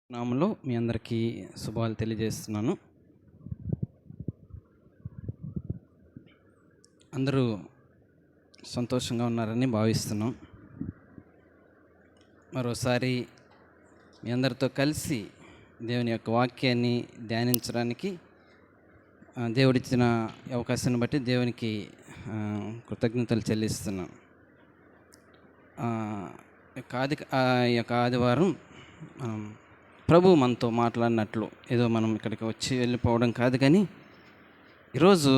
నామంలో మీ అందరికీ శుభాలు తెలియజేస్తున్నాను. అందరూ సంతోషంగా ఉన్నారని భావిస్తున్నాం. మరోసారి మీ అందరితో కలిసి దేవుని యొక్క వాక్యాన్ని ధ్యానించడానికి దేవుడిచ్చిన అవకాశాన్ని బట్టి దేవునికి కృతజ్ఞతలు చెల్లిస్తున్నాను. ఈ యొక్క ఆదివారం ప్రభు మనతో మాట్లాడినట్లు ఏదో మనం ఇక్కడికి వచ్చి వెళ్ళిపోవడం కాదు, కానీ ఈరోజు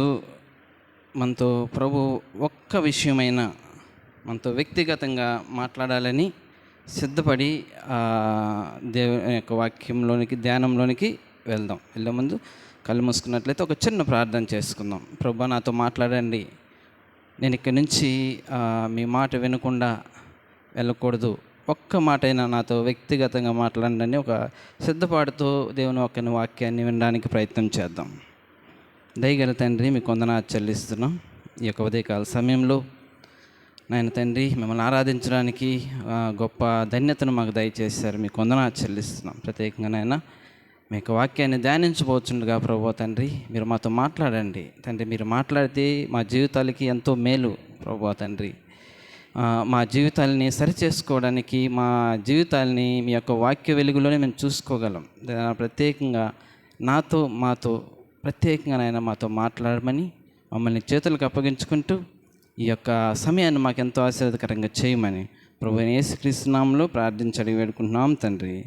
మనతో ప్రభు ఒక్క విషయమైనా మనతో వ్యక్తిగతంగా మాట్లాడాలని సిద్ధపడి దేవుని యొక్క వాక్యంలోనికి ధ్యానంలోనికి వెళ్ళే ముందు కళ్ళు మూసుకున్నట్లయితే ఒక చిన్న ప్రార్థన చేసుకుందాం. ప్రభు నాతో మాట్లాడండి, నేను ఇక్కడి నుంచి మీ మాట వినకుండా వెళ్ళకూడదు, ఒక్క మాట అయినా నాతో వ్యక్తిగతంగా మాట్లాడండి ఒక సిద్ధపాటుతో దేవుని ఒక్క వాక్యాన్ని వినడానికి ప్రయత్నం చేద్దాం. దయగల తండ్రి, మీకు వందనాలు చెల్లిస్తున్నాం. ఈ యొక్క ఉదయకాల సమయంలో నాయన తండ్రి, మిమ్మల్ని ఆరాధించడానికి గొప్ప ధన్యతను మాకు దయచేశారు. మీకు వందనాలు చెల్లిస్తున్నాం. ప్రత్యేకంగా నాయన మీ యొక్క వాక్యాన్ని ధ్యానించబోతుండగా ప్రభు తండ్రి, మీరు మాతో మాట్లాడండి తండ్రి. మీరు మాట్లాడితే మా జీవితాలకి ఎంతో మేలు ప్రభు తండ్రి. మా జీవితాలని సరిచేసుకోవడానికి, మా జీవితాలని మీ యొక్క వాక్య వెలుగులోనే మేము చూసుకోగలం. ప్రత్యేకంగా మాతో ప్రత్యేకంగా నాయన మాతో మాట్లాడమని మమ్మల్ని చేతులకు అప్పగించుకుంటూ ఈ యొక్క సమయాన్ని మాకు ఎంతో ఆశీర్వాదకరంగా చేయమని ప్రభువైన యేసుక్రీస్తు నామములో ప్రార్థించి అడిగి వేడుకుంటున్నాం తండ్రి.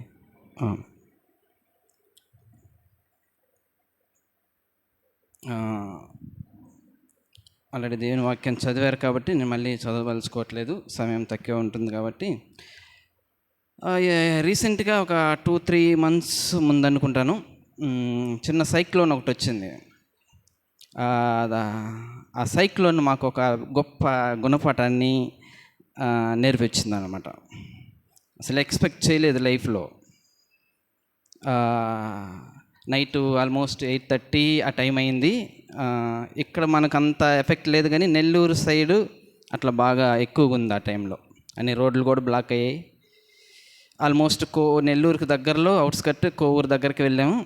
ఆల్రెడీ దేవుని వాక్యం చదివారు కాబట్టి నేను మళ్ళీ చదవదలుచుకోవట్లేదు, సమయం తక్కువ ఉంటుంది కాబట్టి. రీసెంట్గా ఒక 2-3 months ముందు అనుకుంటాను, చిన్న సైక్లోన్ ఒకటి వచ్చింది. ఆ సైక్లోన్ మాకు ఒక గొప్ప గుణపాఠాన్ని నేర్పించింది అనమాట. అసలు ఎక్స్పెక్ట్ చేయలేదు లైఫ్లో. నైట్ ఆల్మోస్ట్ 8:30 ఆ టైం అయింది. ఇక్కడ మనకు అంత ఎఫెక్ట్ లేదు, కానీ నెల్లూరు సైడు అట్లా బాగా ఎక్కువగా ఉంది ఆ టైంలో. అన్ని రోడ్లు కూడా బ్లాక్ అయ్యాయి. ఆల్మోస్ట్ నెల్లూరుకి దగ్గరలో అవుట్స్కట్ కోవూరు దగ్గరికి వెళ్ళాము.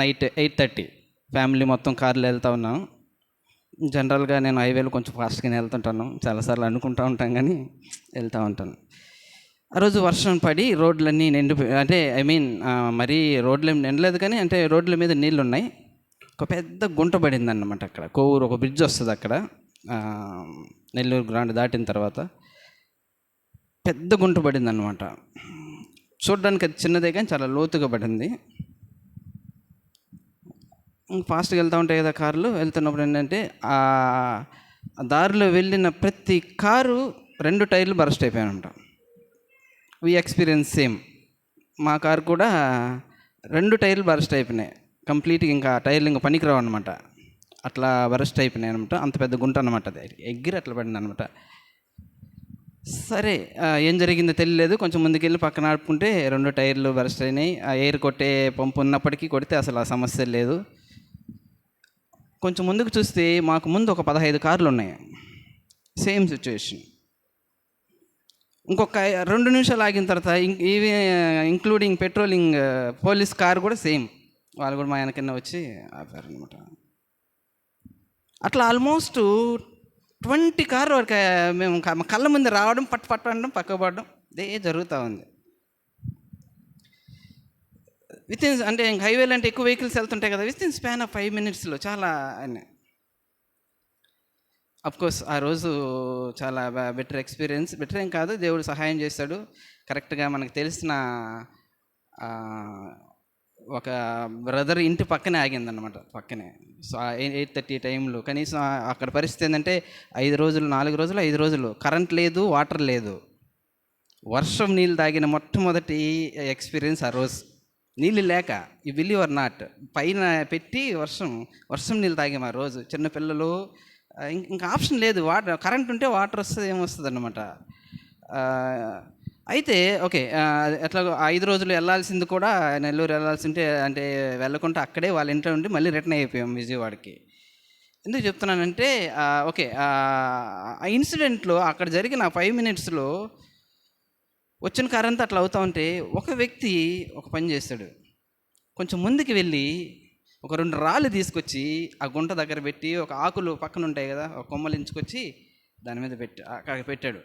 నైట్ 8:30 ఫ్యామిలీ మొత్తం కార్లో వెళ్తూ ఉన్నాం. జనరల్గా నేను హైవేలో కొంచెం ఫాస్ట్గానే వెళ్తుంటాను, చాలాసార్లు అనుకుంటూ ఉంటాను, కానీ వెళ్తూ ఉంటాను. ఆ రోజు వర్షం పడి రోడ్లన్నీ అంటే మరీ రోడ్లు నిండలేదు, కానీ అంటే రోడ్ల మీద నీళ్ళు ఉన్నాయి. ఒక పెద్ద గుంట పడింది అన్నమాట. అక్కడ కోవూరు ఒక బ్రిడ్జ్ వస్తుంది, అక్కడ నెల్లూరు గ్రాండ్ దాటిన తర్వాత పెద్ద గుంట పడింది అన్నమాట. చూడడానికి అది చిన్నదే, కానీ చాలా లోతుగా పడింది. ఫాస్ట్గా వెళ్తూ ఉంటాయి కదా కార్లు. వెళ్తున్నప్పుడు ఏంటంటే ఆ దారిలో వెళ్ళిన ప్రతి కారు 2 టైర్లు బరస్ట్ అయిపోయానంట. We experience same. మా కారు కూడా 2 టైర్లు బరస్ట్ అయిపోయినాయి కంప్లీట్గా. ఇంకా టైర్లు ఇంకా పనికిరావు అనమాట, అట్లా బరస్ట్ అయిపోయినాయి అనమాట. అంత పెద్ద గుంట అనమాట, అది ఎగ్గిరి అట్లా పడింది అనమాట. సరే, ఏం జరిగిందో తెలియలేదు. కొంచెం ముందుకెళ్ళి పక్కన ఆడుకుంటే 2 టైర్లు బరస్ట్ అయినాయి. ఆ ఎయిర్ కొట్టే పంపు ఉన్నప్పటికీ కొడితే అసలు ఆ సమస్య లేదు. కొంచెం ముందుకు చూస్తే మాకు ముందు ఒక 15 కార్లు ఉన్నాయి, సేమ్ సిచ్యువేషన్. ఇంకొక 2 నిమిషాలు ఆగిన తర్వాత ఇవి ఇంక్లూడింగ్ పెట్రోలింగ్ పోలీస్ కార్ కూడా సేమ్, వాళ్ళు కూడా మా వెనకన్నా వచ్చి ఆపారనమాట. అట్లా ఆల్మోస్ట్ 20 కార్లు వరకు మేము కళ్ళ ముందు రావడం, పట్టడం, పక్కపడడం ఇదే జరుగుతూ ఉంది. అంటే హైవేలు అంటే ఎక్కువ వెహికల్స్ వెళ్తుంటాయి కదా, విత్ ఇన్ స్పాన్ ఆఫ్ 5 minutesలో చాలా. అఫ్కోర్స్ ఆ రోజు చాలా బెటర్ ఎక్స్పీరియన్స్. బెటర్ ఏం కాదు, దేవుడు సహాయం చేశాడు. కరెక్ట్గా మనకు తెలిసిన ఒక బ్రదర్ ఇంటి పక్కనే ఆగిందన్నమాట, పక్కనే. సో 8:30 టైంలో కనీసం అక్కడ పరిస్థితి ఏంటంటే 5 రోజులు 4 రోజులు 5 రోజులు కరెంట్ లేదు, వాటర్ లేదు. వర్షం నీళ్ళు తాగిన మొట్టమొదటి ఎక్స్పీరియన్స్ ఆ రోజు. నీళ్ళు లేక, యు బిలీవ్ ఆర్ నాట్, పైన పెట్టి వర్షం నీళ్ళు తాగాము ఆ రోజు. చిన్నపిల్లలు, ఇంకా ఆప్షన్ లేదు. వాటర్ కరెంట్ ఉంటే వాటర్ వస్తుంది, ఏమొస్తుంది అన్నమాట. అయితే ఓకే, ఎట్లా 5 రోజులు వెళ్ళాల్సింది కూడా నెల్లూరు వెళ్ళాల్సి ఉంటే అంటే వెళ్ళకుండా అక్కడే వాళ్ళ ఇంట్లో ఉండి మళ్ళీ రిటర్న్ అయిపోయాం విజయవాడకి. ఎందుకు చెప్తున్నానంటే ఓకే, ఆ ఇన్సిడెంట్లో అక్కడ జరిగిన 5 minutesలో వచ్చిన కారంతా అట్లా అవుతూ ఉంటే ఒక వ్యక్తి ఒక పని చేస్తాడు. కొంచెం ముందుకు వెళ్ళి ఒక 2 రాళ్ళు తీసుకొచ్చి ఆ గుంట దగ్గర పెట్టి, ఒక ఆకులు పక్కన ఉంటాయి కదా, ఒక కొమ్మలు ఎంచుకొచ్చి దాని మీద అక్కడ పెట్టాడు.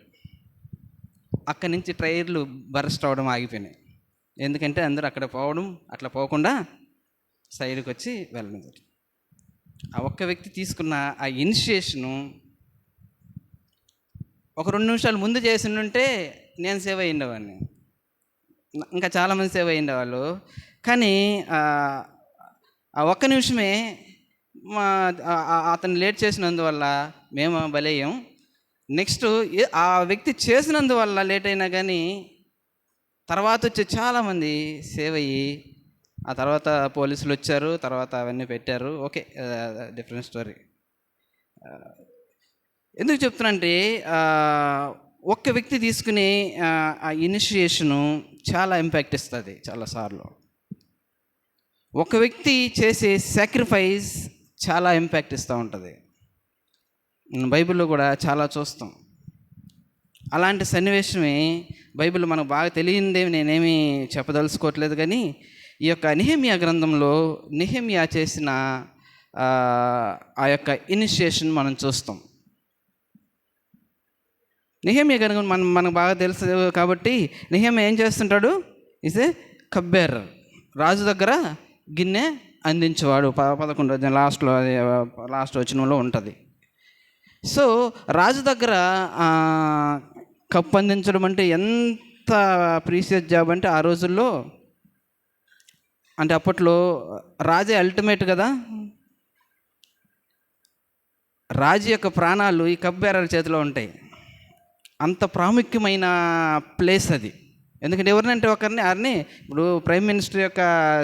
అక్కడి నుంచి టైర్లు బరస్ట్ అవడం ఆగిపోయినాయి. ఎందుకంటే అందరూ అక్కడ పోవడం, అట్లా పోకుండా సైడ్కి వచ్చి వెళ్ళడం జరిగింది. ఆ ఒక్క వ్యక్తి తీసుకున్న ఆ ఇనిషియేషను ఒక 2 నిమిషాలు ముందు చేసి ఉంటే నేను సేవ్ అయ్యిండేవాడిని, ఇంకా చాలామంది సేవ్ అయ్యిండేవాళ్ళు. కానీ ఆ ఒక్క నిమిషమే అతను లేట్ చేసినందువల్ల మేము బలయ్యాం. నెక్స్ట్ ఆ వ్యక్తి చేసినందువల్ల లేట్ అయినా కానీ తర్వాత వచ్చి చాలామంది సేవ్ అయ్యి, ఆ తర్వాత పోలీసులు వచ్చారు, తర్వాత అవన్నీ పెట్టారు. Okay, different story. ఎందుకు చెప్తున్నానంటే ఒక్క వ్యక్తి తీసుకునే ఆ ఇనిషియేషను చాలా ఇంపాక్ట్ ఇస్తుంది చాలాసార్లు. ఒక వ్యక్తి చేసే సాక్రిఫైస్ చాలా ఇంపాక్ట్ ఇస్తూ ఉంటుంది. బైబిల్లో కూడా చాలా చూస్తాం. అలాంటి సన్నివేశమే బైబిల్ మనకు బాగా తెలియనిదేమి నేనేమి చెప్పదలుచుకోవట్లేదు, కానీ ఈ యొక్క నెహెమ్యా గ్రంథంలో నెహెమ్యా చేసిన ఆ యొక్క ఇనిషియేషన్ మనం చూస్తాం. నెహెమ్యా గ్రంథం మనకు బాగా తెలుసు కాబట్టి, నెహెమ్యా ఏం చేస్తుంటాడు? ఈజ్ ఏ కబ్బేర్, రాజు దగ్గర గిన్నె అందించేవాడు. 11 లాస్ట్ వచనంలో ఉంటుంది. సో రాజు దగ్గర కప్పు అందించడం అంటే ఎంత ప్రీసియస్ జాబ్ అంటే ఆ రోజుల్లో, అంటే అప్పట్లో రాజే అల్టిమేట్ కదా. రాజు యొక్క ప్రాణాలు ఈ కప్ బేరర్ చేతిలో ఉంటాయి. అంత ప్రాముఖ్యమైన ప్లేస్ అది. ఎందుకంటే ఎవరినంటే ఎవరిని ఇప్పుడు ప్రైమ్ మినిస్టర్ యొక్క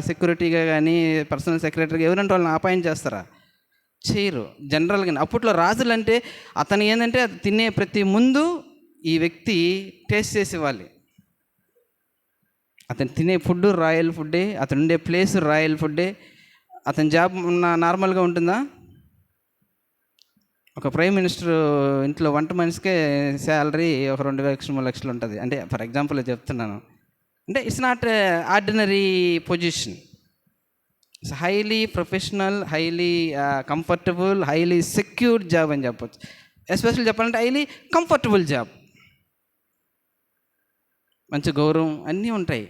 సెక్యూరిటీగా కానీ, పర్సనల్ సెక్రటరీగా ఎవరంటే వాళ్ళని అపాయింట్ చేస్తారా? చేయరు జనరల్గా. అప్పట్లో రాజులు అంటే అతను ఏంటంటే అది తినే ప్రతి ముందు ఈ వ్యక్తి టేస్ట్ చేసేవాళ్ళు. అతను తినే ఫుడ్ రాయల్ ఫుడ్డే, అతను ఉండే ప్లేస్ రాయల్ ఫుడ్డే. అతని జాబ్ నార్మల్గా ఉంటుందా? ఒక ప్రైమ్ మినిస్టర్ ఇంట్లో వంట మనిషికే శాలరీ ఒక 2 లక్షలు 3 లక్షలు ఉంటుంది. అంటే ఫర్ ఎగ్జాంపుల్ చెప్తున్నాను. అంటే it's not ordinary position. It's highly professional, highly comfortable, highly secured job అని చెప్పొచ్చు. ఎస్పెషల్ చెప్పాలంటే హైలీ కంఫర్టబుల్ జాబ్. మంచి గౌరవం అన్నీ ఉంటాయి.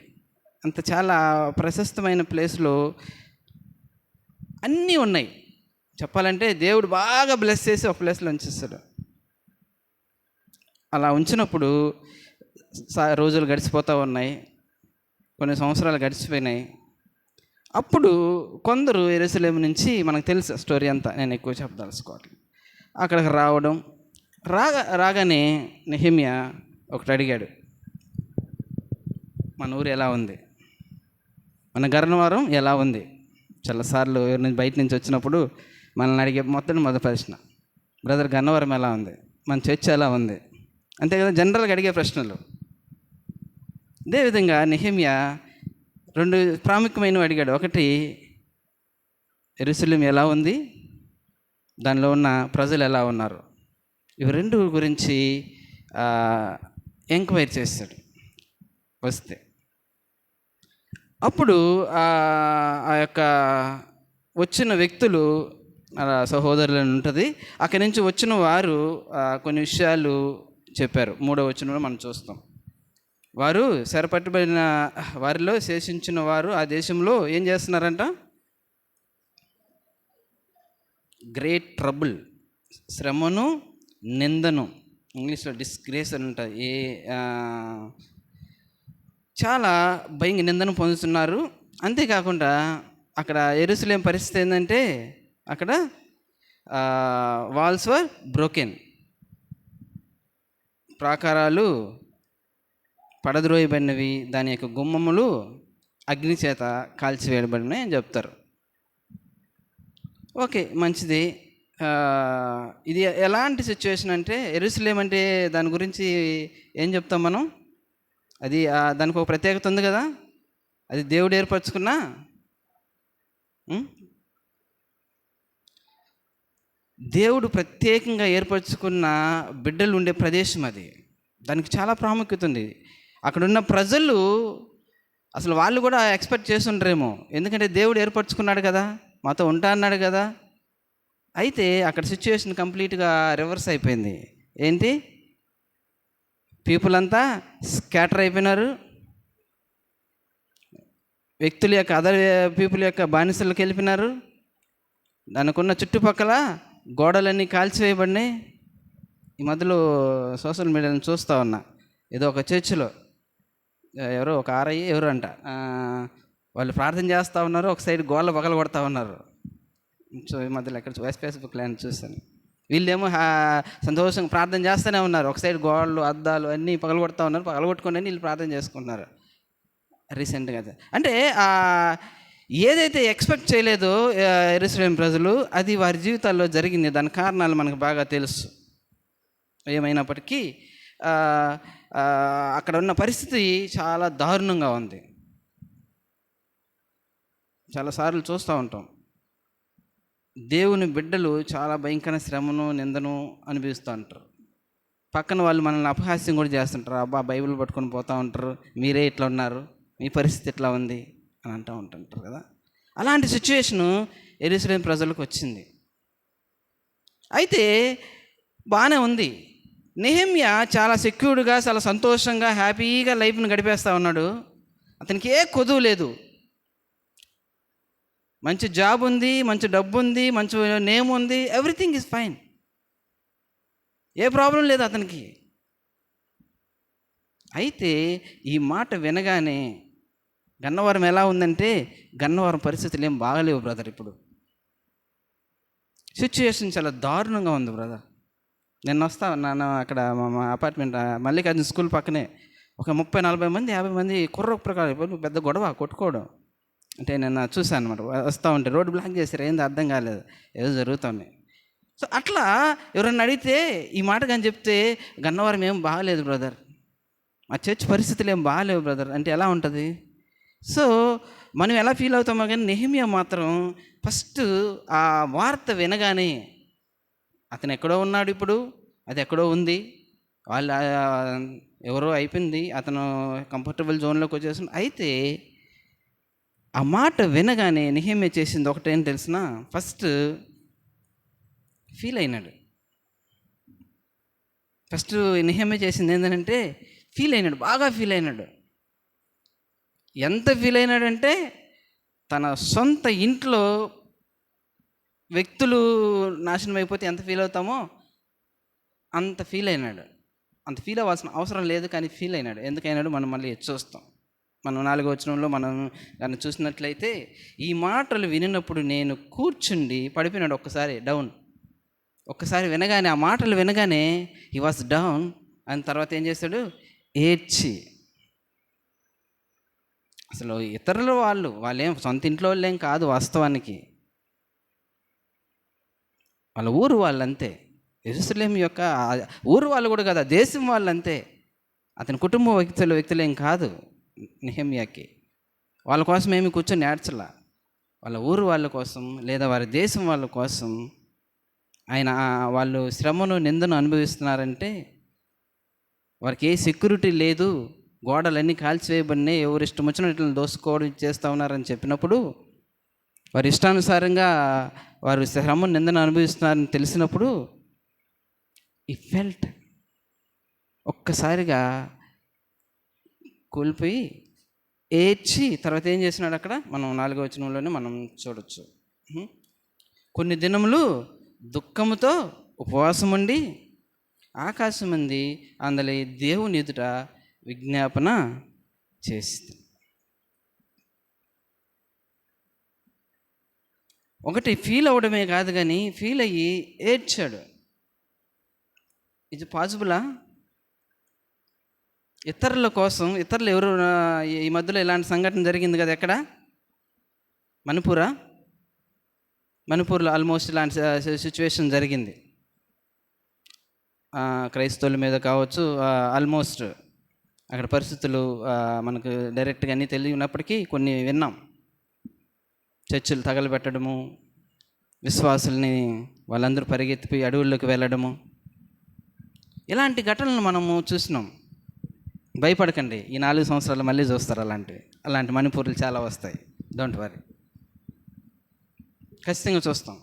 అంత చాలా ప్రశస్తమైన ప్లేస్లో అన్నీ ఉన్నాయి. చెప్పాలంటే దేవుడు బాగా బ్లెస్ చేసి ఒక ప్లేస్లో ఉంచేస్తాడు. అలా ఉంచినప్పుడు రోజులు గడిచిపోతూ ఉన్నాయి, కొన్ని సంవత్సరాలు గడిచిపోయినాయి. అప్పుడు కొందరు యెరూషలేము నుంచి, మనకు తెలుసు స్టోరీ అంతా, నేను ఎక్కువ చెప్పదలుచుకోవట్లేదు, అక్కడికి రాగానే నెహెమ్యా ఒకటి అడిగాడు, మన ఊరు ఎలా ఉంది, మన గన్నవరం ఎలా ఉంది. చాలాసార్లు ఎవరి బయట నుంచి వచ్చినప్పుడు మనల్ని అడిగే మొదటి ప్రశ్న, బ్రదర్ గన్నవరం ఎలా ఉంది, మన చర్చ్ ఎలా ఉంది, అంతే కదా జనరల్గా అడిగే ప్రశ్నలు. అదేవిధంగా నెహెమ్యా 2 ప్రాముఖ్యమైనవి అడిగాడు. ఒకటి, యెరూషలేము ఎలా ఉంది, దానిలో ఉన్న ప్రజలు ఎలా ఉన్నారు. ఇవి 2 గురించి ఎంక్వైరీ చేస్తాడు. వస్తే అప్పుడు ఆ యొక్క వచ్చిన వ్యక్తులు సహోదరులు ఉంటుంది. అక్కడి నుంచి వచ్చిన వారు కొన్ని విషయాలు చెప్పారు. 3వ వచనంలో మనం చూస్తాం. వారు చెరపట్టబడిన వారిలో శేషించిన వారు ఆ దేశంలో ఏం చేస్తున్నారంట? గ్రేట్ ట్రబుల్, శ్రమను, నిందను, ఇంగ్లీష్లో డిస్గ్రేస్ అని ఉంటుంది, చాలా భయంగా నిందను పొందుతున్నారు. అంతేకాకుండా అక్కడ యెరూషలేము పరిస్థితి ఏంటంటే, అక్కడ వాల్స్ వర్ బ్రోకెన్, ప్రాకారాలు పడద్రోయబడినవి, దాని యొక్క గుమ్మములు అగ్ని చేత కాల్చివేయబడినాయి అని చెప్తారు. ఓకే, మంచిది. ఇది ఎలాంటి సిచ్యువేషన్ అంటే, యెరూషలేము అంటే దాని గురించి ఏం చెప్తాం మనం? అది దానికి ఒక ప్రత్యేకత ఉంది కదా, అది దేవుడు ఏర్పరచుకున్న దేవుడు ప్రత్యేకంగా ఏర్పరచుకున్న బిడ్డలు ఉండే ప్రదేశం అది. దానికి చాలా ప్రాముఖ్యత ఉంది. అక్కడున్న ప్రజలు అసలు వాళ్ళు కూడా ఎక్స్పెక్ట్ చేస్తుండ్రేమో, ఎందుకంటే దేవుడు ఏర్పరచుకున్నాడు కదా, మాతో ఉంటా అన్నాడు కదా. అయితే అక్కడ సిచ్యువేషన్ కంప్లీట్గా రివర్స్ అయిపోయింది. ఏంటి, పీపుల్ అంతా స్కాటర్ అయిపోయినారు. వ్యక్తుల యొక్క అదర్ పీపుల్ యొక్క బానిసలకు వెళ్ళిపోయినారు. దానికున్న చుట్టుపక్కల గోడలన్నీ కాల్చివేయబడినాయి. ఈ మధ్యలో సోషల్ మీడియాని చూస్తూ ఉన్నా, ఏదో ఒక చర్చిలో ఎవరో ఒక ఆర్ఐ ఎవరు అంట, వాళ్ళు ప్రార్థన చేస్తూ ఉన్నారు, ఒక సైడ్ గోడలు పగల కొడతా ఉన్నారు. సో ఈ మధ్యలో ఎక్కడ ఫేస్బుక్లో చూస్తాను, వీళ్ళేమో సంతోషంగా ప్రార్థన చేస్తూనే ఉన్నారు, ఒక సైడ్ గోడలు అద్దాలు అన్నీ పగలగొడతా ఉన్నారు, పగలగొట్టుకొని వీళ్ళు ప్రార్థన చేసుకుంటున్నారు రీసెంట్గా. అంటే ఏదైతే ఎక్స్పెక్ట్ చేయలేదో యెరూషలేము ప్రజలు, అది వారి జీవితాల్లో జరిగింది. దాని కారణాలు మనకు బాగా తెలుసు. ఏమైనప్పటికీ అక్కడ ఉన్న పరిస్థితి చాలా దారుణంగా ఉంది. చాలాసార్లు చూస్తూ ఉంటాం, దేవుని బిడ్డలు చాలా భయంకర శ్రమను నిందను అనుభవిస్తూ ఉంటారు. పక్కన వాళ్ళు మనల్ని అపహాస్యం కూడా చేస్తుంటారు. అబ్బా బైబిల్ పట్టుకొని పోతూ ఉంటారు, మీరే ఇట్లా ఉన్నారు, మీ పరిస్థితి ఎట్లా ఉంది అని అంటూ ఉంటుంటారు కదా. అలాంటి సిచ్యువేషను యెరూషలేము ప్రజలకు వచ్చింది. అయితే బాగానే ఉంది, నెహెమ్యా చాలా సెక్యూర్డ్గా, చాలా సంతోషంగా, హ్యాపీగా లైఫ్ని గడిపేస్తూ ఉన్నాడు. అతనికి ఏ కొదువు లేదు, మంచి జాబ్ ఉంది, మంచి డబ్బు ఉంది, మంచి నేమ్ ఉంది, everything is fine, A problem లేదు అతనికి. అయితే ఈ మాట వినగానే గన్నవరం ఎలా ఉందంటే, గన్నవరం పరిస్థితులు ఏం బాగలేవు బ్రదర్. ఇప్పుడు సిచ్యుయేషన్ చాలా దారుణంగా ఉంది బ్రదర్. నేను నన్ను అక్కడ మా అపార్ట్మెంట్ మల్లికార్జున స్కూల్ పక్కనే ఒక 30-40 మంది 50 మంది కుర్ర ప్రకారం పెద్ద గొడవ కొట్టుకోవడం. అంటే నేను చూశాను అనమాట, వస్తూ ఉంటే రోడ్డు బ్లాక్ చేశారు, ఏంది అర్థం కాలేదు, ఏదో జరుగుతున్నాయి. సో అట్లా ఎవరన్నా అడిగితే ఈ మాట కానీ చెప్తే, గన్నవరం ఏం బాగలేదు బ్రదర్, ఆ చర్చ్ పరిస్థితులు ఏం బాగలేవు బ్రదర్ అంటే ఎలా ఉంటుంది? సో మనం ఎలా ఫీల్ అవుతామో కానీ, నెహెమ్యా మాత్రం ఫస్ట్ ఆ వార్త వినగానే, అతను ఎక్కడో ఉన్నాడు, ఇప్పుడు అది ఎక్కడో ఉంది, వాళ్ళు ఎవరో అయిపోయింది, అతను కంఫర్టబుల్ జోన్లోకి వచ్చేసి. అయితే ఆ మాట వినగానే నెహెమ్యా చేసింది ఒకటేం తెలిసిన, ఫస్ట్ ఫీల్ అయినాడు. ఫస్ట్ నెహెమ్యా చేసింది ఏంటంటే ఫీల్ అయినాడు, బాగా ఫీల్ అయినాడు. ఎంత ఫీల్ అయినాడంటే, తన సొంత ఇంట్లో వ్యక్తులు నాశనం అయిపోతే ఎంత ఫీల్ అవుతామో అంత ఫీల్ అయినాడు. అంత ఫీల్ అవ్వాల్సిన అవసరం లేదు, కానీ ఫీల్ అయినాడు. ఎందుకైనాడు మనం మళ్ళీ చూస్తాం. మనం 4వ వచనంలో మనం దాన్ని చూసినట్లయితే, ఈ మాటలు వినినప్పుడు నేను కూర్చుండి పడిపోయినాడు, ఒక్కసారి డౌన్. ఒక్కసారి వినగానే, ఆ మాటలు వినగానే హీ వాస్ డౌన్. అని తర్వాత ఏం చేశాడు, ఏడ్చి, అసలు ఇతరుల వాళ్ళేం సొంత ఇంట్లో వాళ్ళేం కాదు, వాస్తవానికి వాళ్ళ ఊరు వాళ్ళంతే. యెరూషలేము యొక్క ఊరు వాళ్ళు కూడా కదా, దేశం వాళ్ళంతే. అతని కుటుంబ వ్యక్తులేం కాదు నెహెమ్యాకి. వాళ్ళ కోసం ఏమి కూర్చొని ఏడ్చలా, వాళ్ళ ఊరు వాళ్ళ కోసం లేదా వారి దేశం వాళ్ళ కోసం ఆయన వాళ్ళు శ్రమను నిందను అనుభవిస్తున్నారంటే, వారికి ఏ సెక్యూరిటీ లేదు, గోడలన్నీ కాల్చివేయబడినాయి, ఎవరు ఇష్టం వచ్చినట్లు దోసుకోవడం చేస్తూ ఉన్నారని చెప్పినప్పుడు, వారి ఇష్టానుసారంగా వారు శ్రమను నిందను అనుభవిస్తున్నారని తెలిసినప్పుడు, ఈ ఫెల్ట్ ఒక్కసారిగా కోల్పోయి ఏడ్చి, తర్వాత ఏం చేసినాడు అక్కడ మనం 4వ వచనంలోనే మనం చూడొచ్చు. కొన్ని దినములు దుఃఖముతో ఉపవాసం ఉండి ఆకాశమంది అందులో దేవుని ఎదుట విజ్ఞాపన చేసింది. ఒకటి ఫీల్ అవ్వడమే కాదు, కానీ ఫీల్ అయ్యి ఏడ్చాడు. ఇది పాసిబులా? ఇతరుల కోసం, ఇతరులు ఎవరు? ఈ మధ్యలో ఇలాంటి సంఘటన జరిగింది కదా, ఎక్కడ? మణిపూర్లో ఆల్మోస్ట్ ఇలాంటి సిచ్యువేషన్ జరిగింది. క్రైస్తవుల మీద కావచ్చు, ఆల్మోస్ట్ అక్కడ పరిస్థితులు మనకు డైరెక్ట్గా అన్నీ తెలియనప్పటికీ కొన్ని విన్నాం. చర్చిలు తగలబెట్టడము, విశ్వాసుల్ని వాళ్ళందరూ పరిగెత్తిపోయి అడవుల్లోకి వెళ్ళడము, ఇలాంటి ఘటనలు మనము చూసినాం. భయపడకండి, ఈ 4 సంవత్సరాలు మళ్ళీ చూస్తారు అలాంటి మణిపూర్లు చాలా వస్తాయి. డోంట్ వరీ, ఖచ్చితంగా చూస్తాం.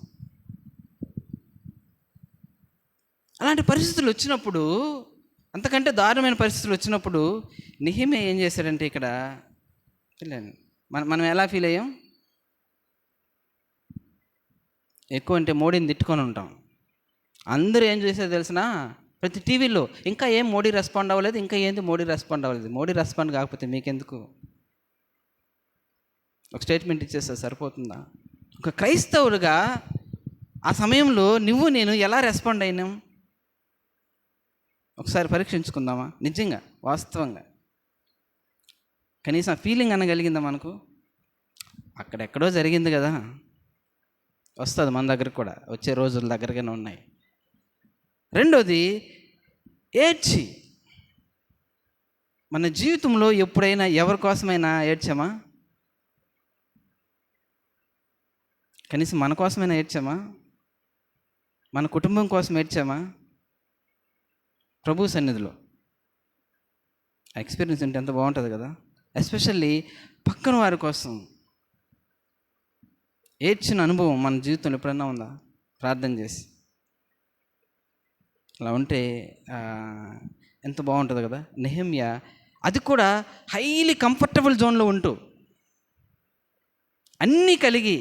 అలాంటి పరిస్థితులు వచ్చినప్పుడు, అంతకంటే దారుణమైన పరిస్థితులు వచ్చినప్పుడు నెహెమ్యా ఏం చేశాడంటే ఇక్కడ మనం ఎలా ఫీల్ అయ్యాం? ఎక్కువ అంటే మోడీని తిట్టుకొని ఉంటాం. అందరూ ఏం చేసేది తెలిసిన, ప్రతి టీవీలో ఇంకా ఏం మోడీ రెస్పాండ్ అవ్వలేదు, ఇంకా ఏంది మోడీ రెస్పాండ్ అవ్వలేదు. మోడీ రెస్పాండ్ కాకపోతే మీకెందుకు? ఒక స్టేట్మెంట్ ఇచ్చేస్తే సరిపోతుందా? ఒక క్రైస్తవుడిగా ఆ సమయంలో నువ్వు నేను ఎలా రెస్పాండ్ అయినాం ఒకసారి పరీక్షించుకుందామా? నిజంగా వాస్తవంగా కనీసం ఫీలింగ్ అనగలిగిందా మనకు? అక్కడెక్కడో జరిగింది కదా, వస్తుంది మన దగ్గరకు కూడా, వచ్చే రోజుల దగ్గరగానే ఉన్నాయి. రెండోది, ఏడ్చి మన జీవితంలో ఎప్పుడైనా ఎవరి కోసమైనా ఏడ్చామా? కనీసం మన కోసమైనా ఏడ్చామా? మన కుటుంబం కోసం ఏడ్చామా? ప్రభు సన్నిధిలో ఆ ఎక్స్పీరియన్స్ ఉంటే ఎంత బాగుంటుంది కదా. ఎస్పెషల్లీ పక్కన వారి కోసం ఏడ్చిన అనుభవం మన జీవితంలో ఎప్పుడన్నా ఉందా? ప్రార్థన చేసి అలా ఉంటే ఎంత బాగుంటుంది కదా. నెహెమ్యా అది కూడా హైలీ కంఫర్టబుల్ జోన్లో ఉంటూ, అన్నీ కలిగి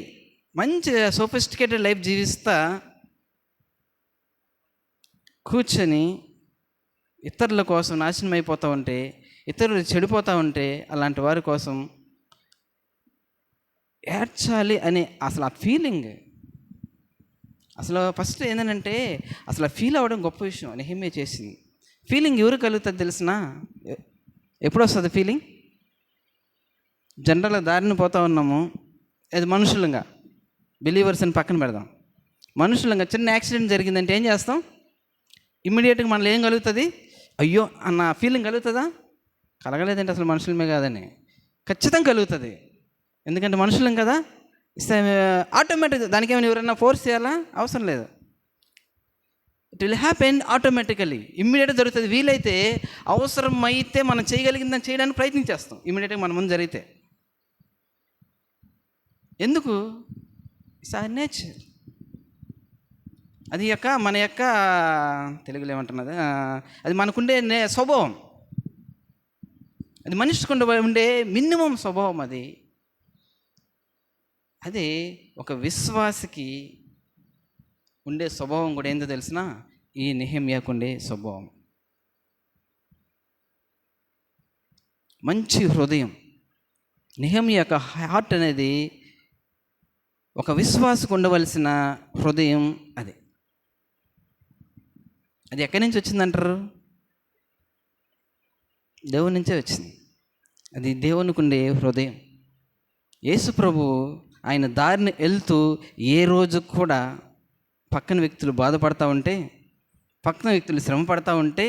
మంచి సోఫిస్టికేటెడ్ లైఫ్ జీవిస్తా కూర్చొని ఇతరుల కోసం నాశనం అయిపోతూ ఉంటే, ఇతరులు చెడిపోతూ ఉంటే, అలాంటి వారి కోసం ఏడ్చాలి అని అసలు ఆ ఫీలింగ్, అసలు ఫస్ట్ ఏంటంటే అసలు ఫీల్ అవ్వడం గొప్ప విషయం. నెహెమ్యా చేసింది. ఫీలింగ్ ఎవరు కలుగుతుంది తెలిసిన? ఎప్పుడు వస్తుంది ఫీలింగ్? జనరల్గా దారిని పోతూ ఉన్నాము, అది మనుషులంగా, బిలీవర్స్ అని పక్కన పెడదాం. మనుషులంగా చిన్న యాక్సిడెంట్ జరిగిందంటే ఏం చేస్తాం? ఇమ్మీడియట్గా మనలో ఏం కలుగుతుంది? అయ్యో అన్న ఫీలింగ్ కలుగుతుందా? కలగలేదంటే అసలు మనుషులమే కాదని ఖచ్చితంగా కలుగుతుంది. ఎందుకంటే మనుషులం కదా. ఆటోమేటిక్, దానికి ఏమైనా ఎవరైనా ఫోర్స్ చేయాలా? అవసరం లేదు. ఇట్ విల్ హ్యాపెన్ ఆటోమేటికలీ, ఇమ్మీడియట్గా జరుగుతుంది. వీలైతే అవసరమైతే మనం చేయగలిగిందని చేయడానికి ప్రయత్నించేస్తాం ఇమ్మీడియట్గా మన ముందు జరిగితే. ఎందుకు? ఇట్స్ ఆ నేచర్. అది మన యొక్క తెలుగులో ఏమంటున్నది, అది మనకుండే స్వభావం. అది మనిషికి ఉండే మినిమం స్వభావం. అది ఒక విశ్వాసికి ఉండే స్వభావం కూడా ఏందో తెలిసిన? ఈ నెహెమ్యాకు ఉండే స్వభావం మంచి హృదయం. నెహెమ్యా యొక్క హార్ట్ అనేది ఒక విశ్వాసకు ఉండవలసిన హృదయం. అది ఎక్కడి నుంచి వచ్చిందంటారు? దేవుని నుంచే వచ్చింది. అది దేవునికి ఉండే హృదయం. యేసు ప్రభు ఆయన దారిని వెళ్తూ ఏ రోజు కూడా పక్కన వ్యక్తులు బాధపడతా ఉంటే, పక్కన వ్యక్తులు శ్రమ పడతా ఉంటే,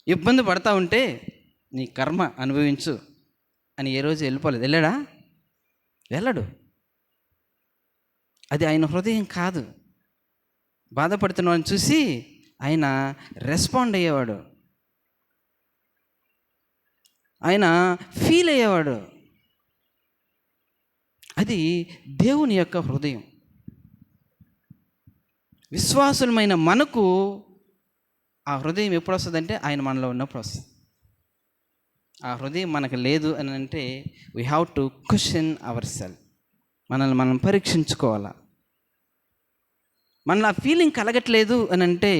ఇబ్బంది పడతా ఉంటే నీ కర్మ అనుభవించు అని ఏ రోజు వెళ్ళిపోలేదు. వెళ్ళాడు. అది ఆయన హృదయం కాదు. బాధపడుతున్న వాడిని చూసి ఆయన రెస్పాండ్ అయ్యేవాడు, ఆయన ఫీల్ అయ్యేవాడు. అది దేవుని యొక్క హృదయం. విశ్వాసులమైన మనకు ఆ హృదయం ఎప్పుడు వస్తుందంటే ఆయన మనలో ఉన్నప్పుడు వస్తుంది. ఆ హృదయం మనకు లేదు అని అంటే we have to question our self. మనల్ని మనం పరీక్షించుకోవాలా. మనలో ఆ ఫీలింగ్ కలగట్లేదు అని అంటే,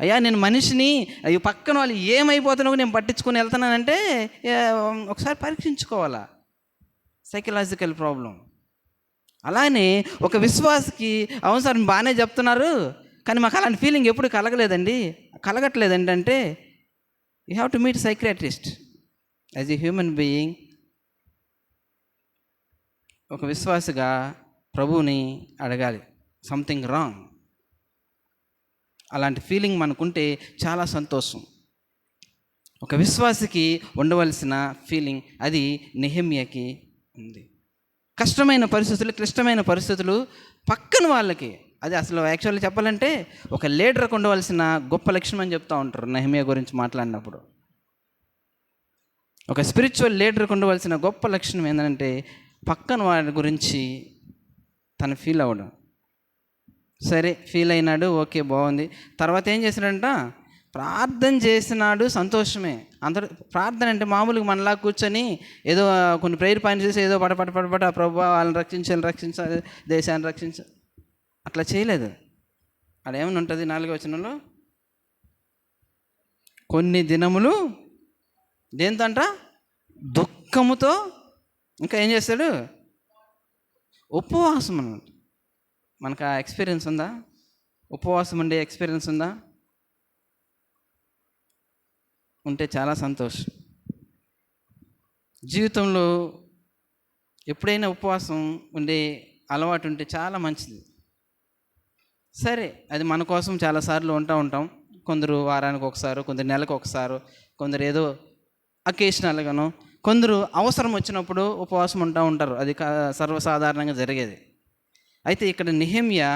అయ్యా నేను మనిషిని, అయ్యో పక్కన వాళ్ళు ఏమైపోతున్నావు నేను పట్టించుకొని వెళ్తున్నానంటే ఒకసారి పరీక్షించుకోవాలా. Psychological problem. అలానే ఒక విశ్వాసకి అవును సార్ బాగానే చెప్తున్నారు కానీ మాకు అలాంటి ఫీలింగ్ ఎప్పుడు కలగట్లేదండి అంటే you have to meet psychiatrist as a human being. ఒక విశ్వాసగా ప్రభువుని అడగాలి, సంథింగ్ రాంగ్. అలాంటి ఫీలింగ్ మనకుంటే చాలా సంతోషం. ఒక విశ్వాసికి ఉండవలసిన ఫీలింగ్ అది నెహెమ్యాకి ఉంది. కష్టమైన పరిస్థితులు, క్లిష్టమైన పరిస్థితులు పక్కన వాళ్ళకి, అది అసలు యాక్చువల్లీ చెప్పాలంటే ఒక లీడర్కి ఉండవలసిన గొప్ప లక్షణం అని చెప్తూ ఉంటారు నెహెమ్యా గురించి మాట్లాడినప్పుడు. ఒక స్పిరిచువల్ లీడర్కి ఉండవలసిన గొప్ప లక్షణం ఏంటంటే పక్కన వాడి గురించి తను ఫీల్ అవ్వడం. సరే ఫీల్ అయినాడు, ఓకే బాగుంది. తర్వాత ఏం చేశాడంట, ప్రార్థన చేసినాడు, సంతోషమే. అందరూ ప్రార్థన అంటే మామూలుగా మనలా కూర్చొని ఏదో కొన్ని ప్రేయర్ పాయింట్స్ చేసి ఏదో పట ప్రభు వాళ్ళని రక్షించాలి, దేశాన్ని రక్షించాలి అట్లా చేయలేదు. అక్కడ ఏమైనా ఉంటుంది 4వ వచనంలో, కొన్ని దినములు దేంతో అంట, దుఃఖముతో, ఇంకా ఏం చేస్తాడు, ఉపవాసం అన్నమాట. మనకు ఆ ఎక్స్పీరియన్స్ ఉందా? ఉపవాసం ఉండే ఎక్స్పీరియన్స్ ఉందా? ఉంటే చాలా సంతోషం. జీవితంలో ఎప్పుడైనా ఉపవాసం ఉండే అలవాటు ఉంటే చాలా మంచిది. సరే, అది మన కోసం చాలాసార్లు ఉంటాం. కొందరు వారానికి ఒకసారి, కొందరు నెలకు ఒకసారి, కొందరు ఏదో అకేషనల్గానో, కొందరు అవసరం వచ్చినప్పుడు ఉపవాసం ఉంటారు. అది సర్వసాధారణంగా జరిగేది. అయితే ఇక్కడ నెహెమ్యా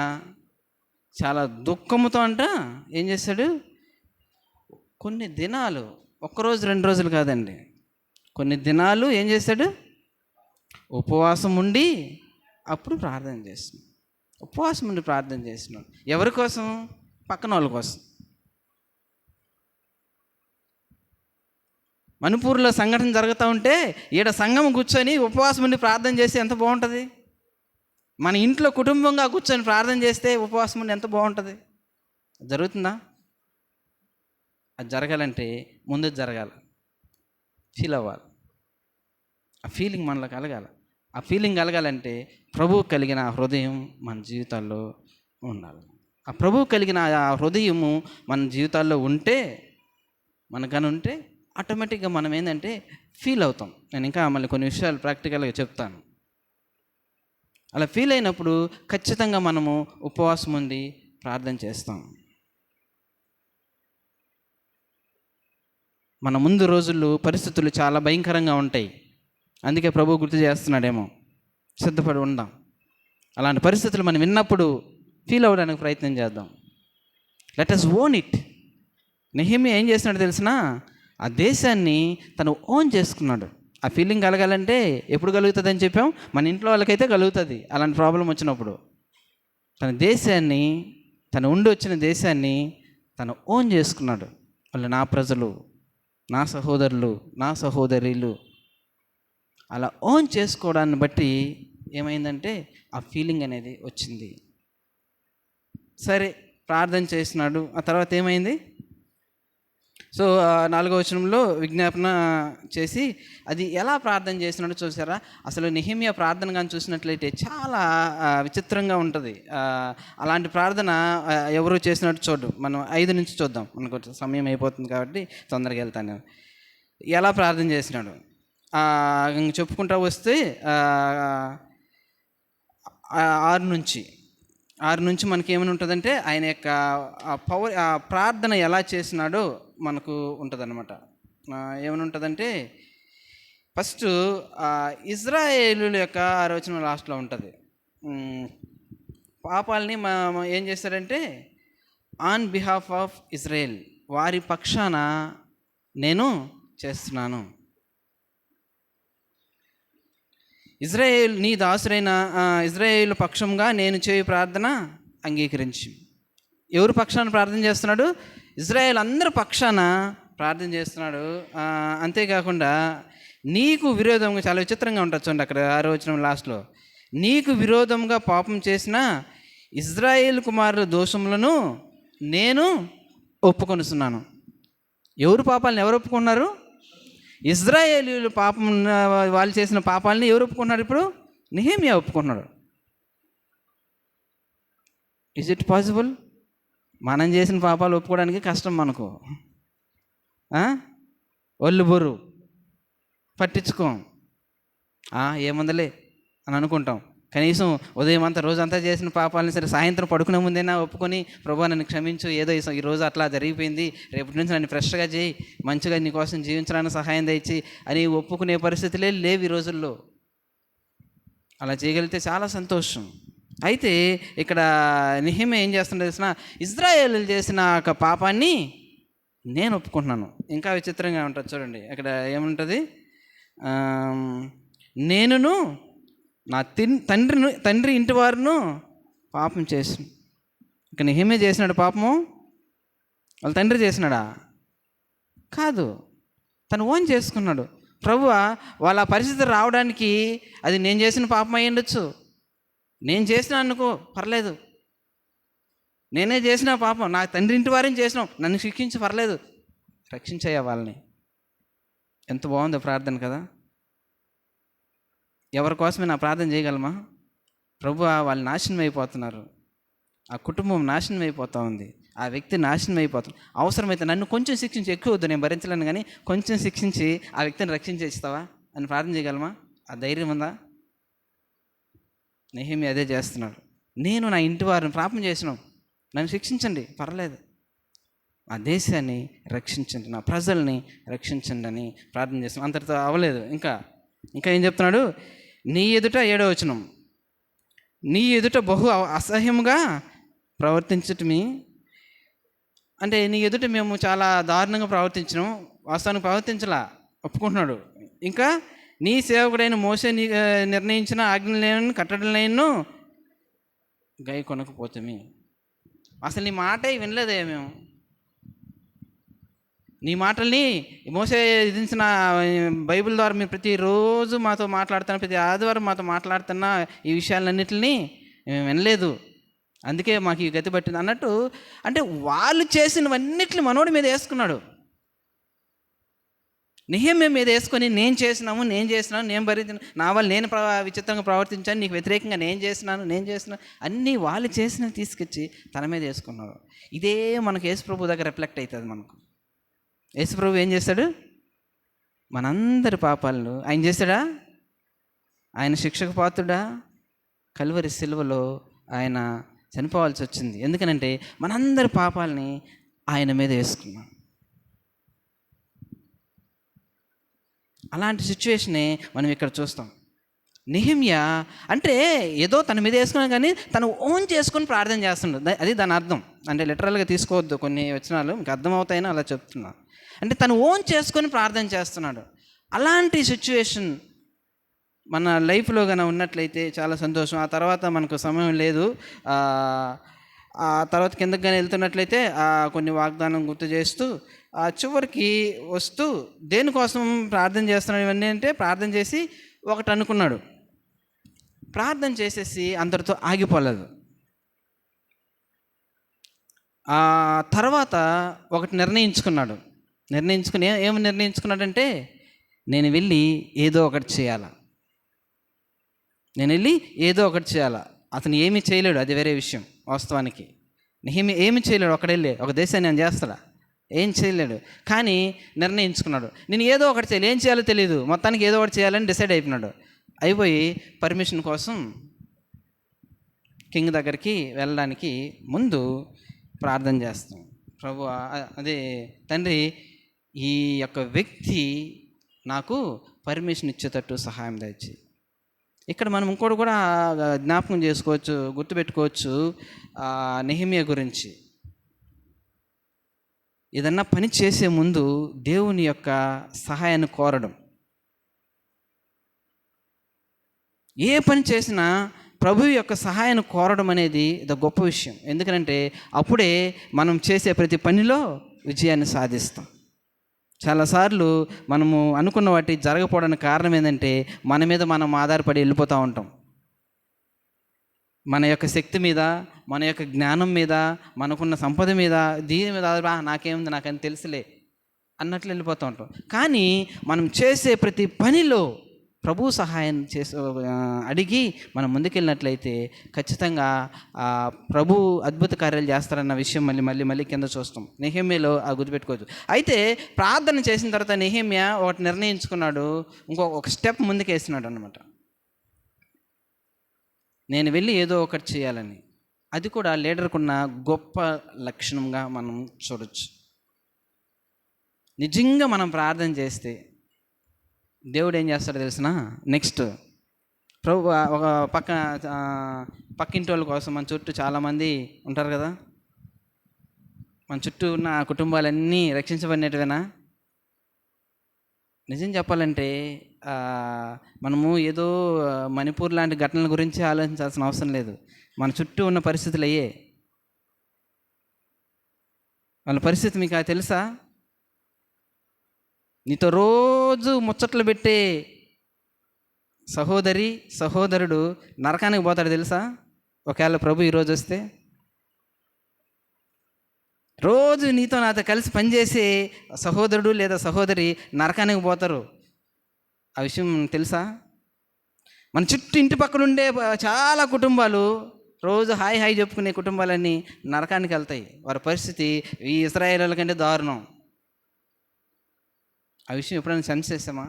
చాలా దుఃఖముతో ఏం చేశాడు, కొన్ని దినాలు, ఒక్కరోజు 2 రోజులు కాదండి, కొన్ని దినాలు ఏం చేశాడు, ఉపవాసం ఉండి అప్పుడు ప్రార్థన చేస్తున్నాడు. ఉపవాసం ఉండి ప్రార్థన చేస్తున్నాడు. ఎవరి కోసం? పక్కన వాళ్ళ కోసం. మణిపూర్లో సంఘటన జరుగుతూ ఉంటే ఈడ సంఘం కూర్చొని ఉపవాసం ఉండి ప్రార్థన చేస్తే ఎంత బాగుంటుంది. మన ఇంట్లో కుటుంబంగా కూర్చొని ప్రార్థన చేస్తే ఉపవాసం ఉండి ఎంత బాగుంటుంది. జరుగుతుందా? అది జరగాలంటే ముందు జరగాలి, ఫీల్ అవ్వాలి, ఆ ఫీలింగ్ మనలో కలగాలి. ఆ ఫీలింగ్ కలగాలంటే ప్రభువు కలిగిన ఆ హృదయం మన జీవితాల్లో ఉండాలి. ఆ ప్రభువు కలిగిన ఆ హృదయము మన జీవితాల్లో ఉంటే, మనకని ఉంటే ఆటోమేటిక్గా మనం ఏంటంటే ఫీల్ అవుతాం. నేను ఇంకా మళ్ళీ కొన్ని విషయాలు ప్రాక్టికల్గా చెప్తాను. అలా ఫీల్ అయినప్పుడు ఖచ్చితంగా మనము ఉపవాసం ఉండి ప్రార్థన చేస్తాం. మన ముందు రోజుల్లో పరిస్థితులు చాలా భయంకరంగా ఉంటాయి. అందుకే ప్రభువు గుర్తు చేస్తున్నాడేమో, సిద్ధపడి ఉందాం. అలాంటి పరిస్థితులు మనం విన్నప్పుడు ఫీల్ అవ్వడానికి ప్రయత్నం చేద్దాం. Let us own it. Nehemiah ఏం చేస్తున్నాడు తెలిసినా, ఆ దేశాన్ని తను ఓన్ చేసుకున్నాడు. ఆ ఫీలింగ్ కలగాలంటే ఎప్పుడు కలుగుతుంది అని చెప్పాం, మన ఇంట్లో వాళ్ళకైతే కలుగుతుంది అలాంటి ప్రాబ్లం వచ్చినప్పుడు. తన దేశాన్ని, తను ఉండి వచ్చిన దేశాన్ని తను ఓన్ చేసుకున్నాడు. వాళ్ళు నా ప్రజలు, నా సహోదరులు, నా సహోదరులు. అలా ఓన్ చేసుకోవడాన్ని బట్టి ఏమైందంటే ఆ ఫీలింగ్ అనేది వచ్చింది. సరే ప్రార్థన చేసినాడు. ఆ తర్వాత ఏమైంది? సో 4వ వచనంలో విజ్ఞాపన చేసి అది ఎలా ప్రార్థన చేసినాడో చూసారా? అసలు నెహెమ్యా ప్రార్థన కానీ చూసినట్లయితే చాలా విచిత్రంగా ఉంటుంది. అలాంటి ప్రార్థన ఎవరు చేసినట్టు చూడు. మనం 5 నుంచి చూద్దాం, మనకు సమయం అయిపోతుంది కాబట్టి తొందరగా వెళ్తాను. ఎలా ప్రార్థన చేసినాడు చెప్పుకుంటూ వస్తే 6 నుంచి మనకి ఏమైనా ఉంటుందంటే ఆయన యొక్క పవర్, ప్రార్థన ఎలా చేసినాడో మనకు ఉంటుందన్నమాట. ఏమైనా ఉంటుందంటే ఫస్ట్ ఇజ్రాయేలుల యొక్క 6వ వచనం లాస్ట్లో ఉంటుంది. పాపాలని ఏం చేస్తారంటే ఆన్ బిహాఫ్ ఆఫ్ ఇజ్రాయెల్, వారి పక్షాన నేను చేస్తున్నాను. ఇజ్రాయేల్ నీ దాసురైన ఇజ్రాయేలు పక్షంగా నేను చేయు ప్రార్థన అంగీకరించి. ఎవరు పక్షాన ప్రార్థన చేస్తున్నాడు? ఇజ్రాయేల్ అందరి పక్షాన ప్రార్థన చేస్తున్నాడు. అంతేకాకుండా నీకు విరోధంగా, చాలా విచిత్రంగా ఉంటుంది చూడండి అక్కడ 6వ వచనం లాస్ట్లో, నీకు విరోధంగా పాపం చేసిన ఇజ్రాయేల్ కుమారుల దోషములను నేను ఒప్పుకొనుస్తున్నాను. ఎవరు పాపాలను ఎవరు ఒప్పుకున్నారు? ఇజ్రాయేలీయులు పాపం, వాళ్ళు చేసిన పాపాలని ఎవరు ఒప్పుకున్నారు? ఇప్పుడు నెహెమ్యా ఒప్పుకున్నాడు. Is it possible? మనం చేసిన పాపాలు ఒప్పుకోవడానికి కష్టం మనకు. ఒళ్ళు బొర్రు పట్టించుకోం, ఏముందలే అని అనుకుంటాం. కనీసం ఉదయం అంతా రోజంతా చేసిన పాపాలని సరే సాయంత్రం పడుకునే ముందైనా ఒప్పుకొని, ప్రభువా నన్ను క్షమించు, ఏదో ఈరోజు అట్లా జరిగిపోయింది, రేపటి నుంచి నన్ను ఫ్రెష్గా చేయి, మంచిగా నీ కోసం జీవించడానికి సహాయం తెచ్చి అని ఒప్పుకునే పరిస్థితులే లేవు ఈ రోజుల్లో. అలా చేయగలిగితే చాలా సంతోషం. అయితే ఇక్కడ నెహెమ్యా ఏం చేస్తుంటే తెలిసిన, ఇజ్రాయేలు చేసిన ఒక పాపాన్ని నేను ఒప్పుకుంటున్నాను. ఇంకా విచిత్రంగా ఉంటుంది చూడండి, అక్కడ ఏముంటుంది, నేనును నా తండ్రి ఇంటి వారును పాపం చేసిన. ఇక నెహెమ్యా చేసినాడు పాపము? వాళ్ళ తండ్రి చేసినాడా? కాదు, తను ఓన్ చేసుకున్నాడు. ప్రభువా, వాళ్ళ పరిస్థితి రావడానికి అది నేను చేసిన పాపం అయి ఉండొచ్చు. నేను చేసిన అనుకో, పర్లేదు. నేనే చేసిన పాపం, నా తండ్రి ఇంటి వారిని చేసినావు, నన్ను శిక్షించి పర్లేదు, రక్షించయ్యా వాళ్ళని. ఎంత బాగుందో ప్రార్థన కదా. ఎవరి కోసమే నా ప్రార్థన చేయగలమా? ప్రభువా, వాళ్ళు నాశనం అయిపోతున్నారు, ఆ కుటుంబం నాశనం అయిపోతూ ఉంది, ఆ వ్యక్తి నాశనం అయిపోతుంది, అవసరమైతే నన్ను కొంచెం శిక్షించి, ఎక్కువ వద్దు నేను భరించలేను కానీ కొంచెం శిక్షించి ఆ వ్యక్తిని రక్షించేస్తావా అని ప్రార్థన చేయగలమా? ఆ ధైర్యం ఉందా? నెహెమ్యా అదే చేస్తున్నాడు. నేను నా ఇంటి వారిని పాపం చేసినాం, నన్ను శిక్షించండి పర్లేదు, ఆ దేశాన్ని రక్షించండి, నా ప్రజల్ని రక్షించండి అని ప్రార్థన చేస్తున్నాం. అంతటితో అవ్వలేదు. ఇంకా ఏం చెప్తున్నాడు? నీ ఎదుట 7వ వచనం, నీ ఎదుట బహు అసహ్యముగా ప్రవర్తించటమి. అంటే నీ ఎదుట మేము చాలా దారుణంగా ప్రవర్తించినాం, వాస్తవానికి ప్రవర్తించలా, ఒప్పుకుంటున్నాడు. ఇంకా నీ సేవకుడైన మోసే నిర్ణయించిన ఆజ్ఞలను కట్టడలను గై కొనకపోతుంది. అసలు నీ మాటే వినలేదే మేము, నీ మాటల్ని మోసే విధించిన బైబిల్ ద్వారా మీరు ప్రతిరోజు మాతో మాట్లాడుతున్నా, ప్రతి ఆదివారం మాతో మాట్లాడుతున్న ఈ విషయాలన్నింటినీ మేము వినలేదు, అందుకే మాకు ఈ గతి పట్టింది అన్నట్టు. అంటే వాళ్ళు చేసినవన్నిటిని మనోడి మీద వేసుకున్నాడు. నెహెమ్యా మీద వేసుకొని నేను చేసినాను, నేను భరించిన, నా వల్ల నేను విచిత్రంగా ప్రవర్తించాను, నీకు వ్యతిరేకంగా నేను చేసినాను అన్నీ వాళ్ళు చేసినవి తీసుకొచ్చి తన మీద వేసుకున్నారు. ఇదే మనకు యేసుప్రభు దగ్గర రిఫ్లెక్ట్ అవుతుంది. మనకు యేసుప్రభు ఏం చేస్తాడు? మనందరి పాపాలను ఆయన చేస్తాడా? ఆయన శిక్షకు పాత్రుడా? కల్వరి సిలువలో ఆయన చనిపోవాల్సి వచ్చింది. ఎందుకనంటే మనందరి పాపాలని ఆయన మీద వేసుకున్నాం. అలాంటి సిచ్యువేషనే మనం ఇక్కడ చూస్తాం. నెహెమ్యా అంటే ఏదో తన మీద వేసుకున్నా కానీ తను ఓన్ చేసుకొని ప్రార్థన చేస్తున్నాడు, అది దాని అర్థం. అంటే లిటరల్గా తీసుకోవద్దు, కొన్ని వచనాలు మీకు అర్థమవుతాయని అలా చెప్తున్నా. అంటే తను ఓన్ చేసుకొని ప్రార్థన చేస్తున్నాడు. అలాంటి సిచ్యువేషన్ మన లైఫ్లో కన్నా ఉన్నట్లయితే చాలా సంతోషం. ఆ తర్వాత మనకు సమయం లేదు, ఆ తర్వాత కిందకి కానీ వెళ్తున్నట్లయితే కొన్ని వాగ్దానం గుర్తు చేస్తూ చివరికి వస్తూ దేనికోసం ప్రార్థన చేస్తున్నాడు ఇవన్నీ అంటే, ప్రార్థన చేసి ఒకటి అనుకున్నాడు, ప్రార్థన చేసేసి అందరితో ఆగిపోలేదు. ఆ తర్వాత ఒకటి నిర్ణయించుకుని ఏమి నిర్ణయించుకున్నాడంటే, నేను వెళ్ళి ఏదో ఒకటి చేయాలా. అతను ఏమీ చేయలేడు, అది వేరే విషయం. వాస్తవానికి ఏమి చేయలేడు, ఒకడెళ్ళి ఒక దేశాన్ని నేను చేస్తాడా? ఏం చేయలేడు. కానీ నిర్ణయించుకున్నాడు, నేను ఏదో ఒకటి చేయాలి, ఏం చేయాలో తెలియదు, మొత్తానికి ఏదో ఒకటి చేయాలని డిసైడ్ అయిపోయి పర్మిషన్ కోసం కింగ్ దగ్గరికి వెళ్ళడానికి ముందు ప్రార్థన చేస్తాం. ప్రభు, అదే తండ్రి, ఈ యొక్క వ్యక్తి నాకు పర్మిషన్ ఇచ్చేటట్టు సహాయం దయచి. ఇక్కడ మనం ఇంకోటి కూడా జ్ఞాపకం చేసుకోవచ్చు, గుర్తుపెట్టుకోవచ్చు. నెహెమ్యా గురించి ఏదన్నా పని చేసే ముందు దేవుని యొక్క సహాయాన్ని కోరడం. ఏ పని చేసినా ప్రభువు యొక్క సహాయాన్ని కోరడం అనేది ఇది గొప్ప విషయం. ఎందుకంటే అప్పుడే మనం చేసే ప్రతి పనిలో విజయాన్ని సాధిస్తాం. చాలాసార్లు మనము అనుకున్న వాటి జరగకపోవడానికి కారణం ఏంటంటే మన మీద మనం ఆధారపడి వెళ్ళిపోతూ ఉంటాం. మన యొక్క శక్తి మీద, మన యొక్క జ్ఞానం మీద, మనకున్న సంపద మీద, దీని మీద నాకేముంది, నాకని తెలుసులే అన్నట్లు వెళ్ళిపోతూ ఉంటాం. కానీ మనం చేసే ప్రతి పనిలో ప్రభు సహాయం అడిగి మనం ముందుకెళ్ళినట్లయితే ఖచ్చితంగా ప్రభు అద్భుత కార్యాలు చేస్తారన్న విషయం మళ్ళీ కింద చూస్తాం. నెహెమ్యాలో గుర్తుపెట్టుకోవచ్చు. అయితే ప్రార్థన చేసిన తర్వాత నెహెమ్యా ఒకటి నిర్ణయించుకున్నాడు, ఒక స్టెప్ ముందుకు వేసినాడు అనమాట. నేను వెళ్ళి ఏదో ఒకటి చేయాలని. అది కూడా లీడర్కున్న గొప్ప లక్షణంగా మనం చూడొచ్చు. నిజంగా మనం ప్రార్థన చేస్తే దేవుడు ఏం చేస్తాడో తెలిసిన, నెక్స్ట్ ప్రభు ఒక పక్కింటి వాళ్ళ కోసం మన చుట్టూ చాలామంది ఉంటారు కదా, మన చుట్టూ ఉన్న ఆ కుటుంబాలన్నీ రక్షించబడినట్టువేనా? నిజం చెప్పాలంటే మనము ఏదో మణిపూర్ లాంటి ఘటనల గురించి ఆలోచించాల్సిన అవసరం లేదు. మన చుట్టూ ఉన్న పరిస్థితులు అయ్యే. వాళ్ళ పరిస్థితి మీకు తెలుసా? నీతో రోజు ముచ్చట్లు పెట్టే సహోదరి సహోదరుడు నరకానికి పోతాడు తెలుసా? ఒకవేళ ప్రభు ఈరోజు వస్తే. రోజు నీతో నాతో కలిసి పనిచేసే సహోదరుడు లేదా సహోదరి నరకానికి పోతారు. ఆ విషయం తెలుసా? మన చుట్టూ ఇంటి పక్కన ఉండే చాలా కుటుంబాలు రోజు హాయ్ హాయ్ చెప్పుకునే కుటుంబాలన్నీ నరకానికి వెళ్తాయి. వారి పరిస్థితి ఈ ఇశ్రాయేలీయుల కంటే దారుణం. ఆ విషయం ఎప్పుడైనా సెన్స్ చేస్తామా?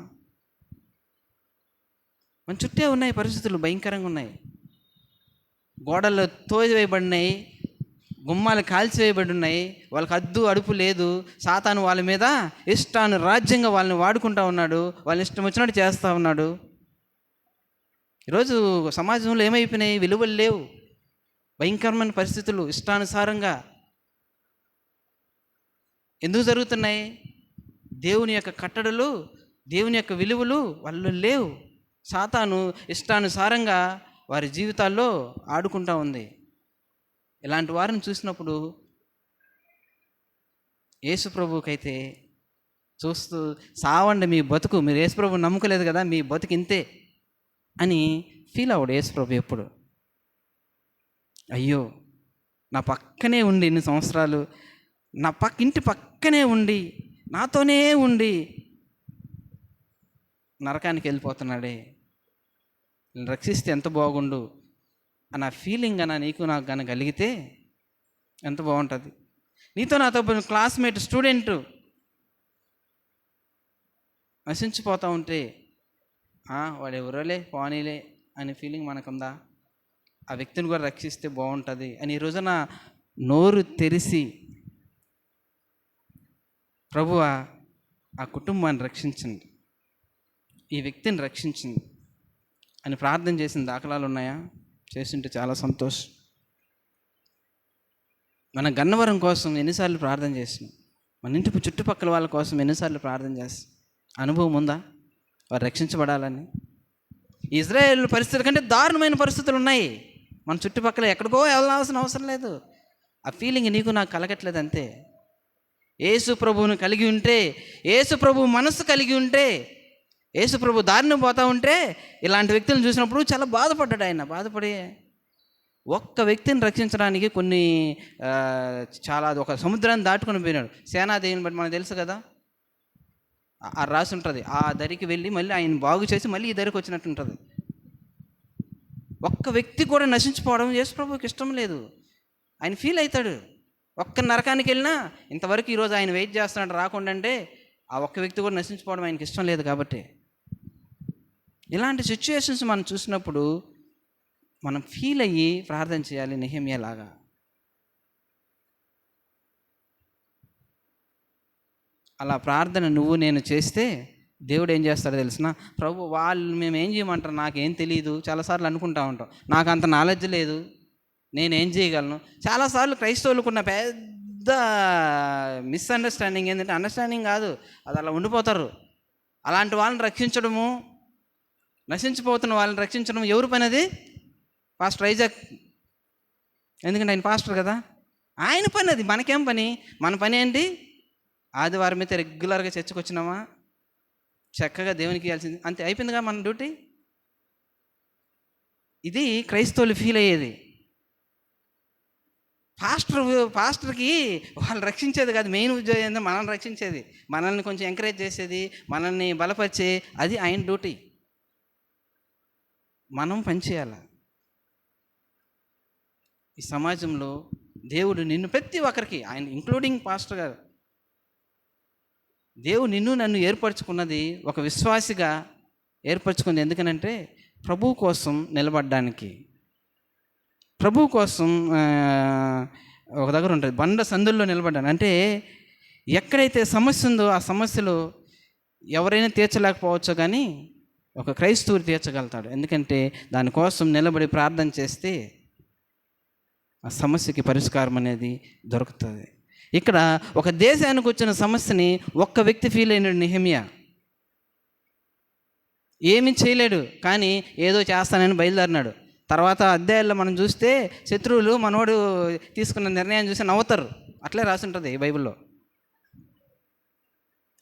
మన చుట్టే ఉన్నాయి పరిస్థితులు, భయంకరంగా ఉన్నాయి. గోడలు తోసివేయబడినాయి, గుమ్మాలు కాల్చివేయబడి ఉన్నాయి. వాళ్ళకి అద్దు అడుపు లేదు. సాతాను వాళ్ళ మీద ఇష్టాను రాజ్యంగా వాళ్ళని వాడుకుంటూ ఉన్నాడు. వాళ్ళని ఇష్టం వచ్చినట్టు చేస్తూ ఉన్నాడు. ఈరోజు సమాజంలో ఏమైపోయినాయి? విలువలు లేవు, భయంకరమైన పరిస్థితులు. ఇష్టానుసారంగా ఎందుకు జరుగుతున్నాయి? దేవుని యొక్క కట్టడలు, దేవుని యొక్క విలువలు వాళ్ళు లేవు. సాతాను ఇష్టానుసారంగా వారి జీవితాల్లో ఆడుకుంటూ ఉంది. ఇలాంటి వారిని చూసినప్పుడు యేసుప్రభుకైతే చూస్తూ సావండి మీ బతుకు, మీరు యేసుప్రభు నమ్ముకోలేదు కదా, మీ బతుకు ఇంతే అని ఫీల్ అవ్వడు యేసుప్రభు ఎప్పుడు. అయ్యో, నా పక్కనే ఉండి ఇన్ని సంవత్సరాలు, నా ఇంటి పక్కనే ఉండి నాతోనే ఉండి నరకానికి వెళ్ళిపోతున్నాడే, రక్షిస్తే ఎంత బాగుండు అన్న ఫీలింగ్ అన్న నీకు నాకు కానీ కలిగితే ఎంత బాగుంటుంది. నీతో నాతో క్లాస్మేట్ స్టూడెంట్ నశించిపోతూ ఉంటే వాడు ఎవరోలే పోనీలే అనే ఫీలింగ్ మనకుందా? ఆ వ్యక్తిని కూడా రక్షిస్తే బాగుంటుంది అని ఈ రోజున నోరు తెరిసి ప్రభువా ఆ కుటుంబాన్ని రక్షించండి, ఈ వ్యక్తిని రక్షించండి అని ప్రార్థన చేసిన దాఖలాలు ఉన్నాయా? చేస్తుంటే చాలా సంతోషం. మన గన్నవరం కోసం ఎన్నిసార్లు ప్రార్థన చేసినాం, మన ఇంటి చుట్టుపక్కల వాళ్ళ కోసం ఎన్నిసార్లు ప్రార్థన చేస్తాం? అనుభవం ఉందా వారు రక్షించబడాలని? ఇజ్రాయేల్ పరిస్థితుల కంటే దారుణమైన పరిస్థితులు ఉన్నాయి మన చుట్టుపక్కల. ఎక్కడికో వెళ్ళాల్సిన అవసరం లేదు. ఆ ఫీలింగ్ నీకు నాకు కలగట్లేదు అంతే. యేసు ప్రభువును కలిగి ఉంటే, యేసు ప్రభు మనస్సు కలిగి ఉంటే, యేసు ప్రభు దారిని పోతూ ఉంటే ఇలాంటి వ్యక్తులను చూసినప్పుడు చాలా బాధపడ్డాడు ఆయన. బాధపడి ఒక్క వ్యక్తిని రక్షించడానికి చాలా ఒక సముద్రాన్ని దాటుకొని పోయినాడు. సేనాదేవిని బట్టి మనకు తెలుసు కదా, ఆ రాసి ఉంటుంది. ఆ దరికి వెళ్ళి మళ్ళీ ఆయన బాగు చేసి మళ్ళీ ఈ దరికి వచ్చినట్టు ఉంటుంది. ఒక్క వ్యక్తి కూడా నశించిపోవడం యేసు ప్రభువుకి ఇష్టం లేదు. ఆయన ఫీల్ అవుతాడు. ఒక్క నరకానికి వెళ్ళినా ఇంతవరకు ఈరోజు ఆయన వెయిట్ చేస్తున్నాడు రాకుండా, అంటే ఆ ఒక్క వ్యక్తి కూడా నశించిపోవడం ఆయనకి ఇష్టం లేదు. కాబట్టి ఇలాంటి సిచ్యువేషన్స్ మనం చూసినప్పుడు మనం ఫీల్ అయ్యి ప్రార్థన చేయాలి నెహెమ్యాలాగా. అలా ప్రార్థన నువ్వు నేను చేస్తే దేవుడు ఏం చేస్తాడో తెలిసిన? ప్రభు వాళ్ళు మేము ఏం చేయమంటారు నాకేం తెలియదు చాలాసార్లు అనుకుంటా ఉంటాం. నాకు అంత నాలెడ్జ్ లేదు, నేనేం చేయగలను. చాలాసార్లు క్రైస్తవులకు ఉన్న పెద్ద మిస్అండర్స్టాండింగ్ ఏంటంటే, అండర్స్టాండింగ్ కాదు, అది అలా ఉండిపోతారు. అలాంటి వాళ్ళని రక్షించడము, నశించిపోతున్న వాళ్ళని రక్షించడం ఎవరి పని? అది పాస్టర్ ఐజాక్. ఎందుకంటే ఆయన పాస్టర్ కదా, ఆయన పని అది. మనకేం పని? మన పని ఏంటి? ఆదివారం అయితే రెగ్యులర్గా చర్చకు వచ్చినామా, చక్కగా దేవునికి ఇవ్వాల్సింది అంతే, అయిపోయిందిగా మన డ్యూటీ. ఇది క్రైస్తవులు ఫీల్ అయ్యేది. పాస్టర్కి వాళ్ళు రక్షించేది కాదు, మెయిన్ ఉద్యోగం ఏంటంటే మనల్ని రక్షించేది, మనల్ని కొంచెం ఎంకరేజ్ చేసేది, మనల్ని బలపరిచే, అది ఆయన డ్యూటీ. మనం పనిచేయాలి. ఈ సమాజంలో దేవుడు నిన్ను ప్రతి ఒక్కరికి, ఆయన ఇంక్లూడింగ్ పాస్టర్ గారు, దేవుడు నిన్ను నన్ను ఏర్పరచుకున్నది ఒక విశ్వాసిగా ఏర్పరచుకుంది. ఎందుకనంటే ప్రభువు కోసం నిలబడడానికి. ప్రభు కోసం ఒక దగ్గర ఉంటుంది, బండ సందుల్లో నిలబడ్డాను. అంటే ఎక్కడైతే సమస్య ఉందో ఆ సమస్యలు ఎవరైనా తీర్చలేకపోవచ్చు, కానీ ఒక క్రైస్తవుడు తీర్చగలుగుతాడు. ఎందుకంటే దానికోసం నిలబడి ప్రార్థన చేస్తే ఆ సమస్యకి పరిష్కారం అనేది దొరుకుతుంది. ఇక్కడ ఒక దేశానికి వచ్చిన సమస్యని ఒక్క వ్యక్తి ఫీల్ అయినాడు నెహెమ్యా. ఏమీ చేయలేడు, కానీ ఏదో చేస్తానని బయలుదేరినాడు. తర్వాత అధ్యాయాల్లో మనం చూస్తే శత్రువులు మనోడు తీసుకున్న నిర్ణయం చూసి నవ్వుతారు. అట్లే రాసి ఉంటుంది ఈ బైబిల్లో.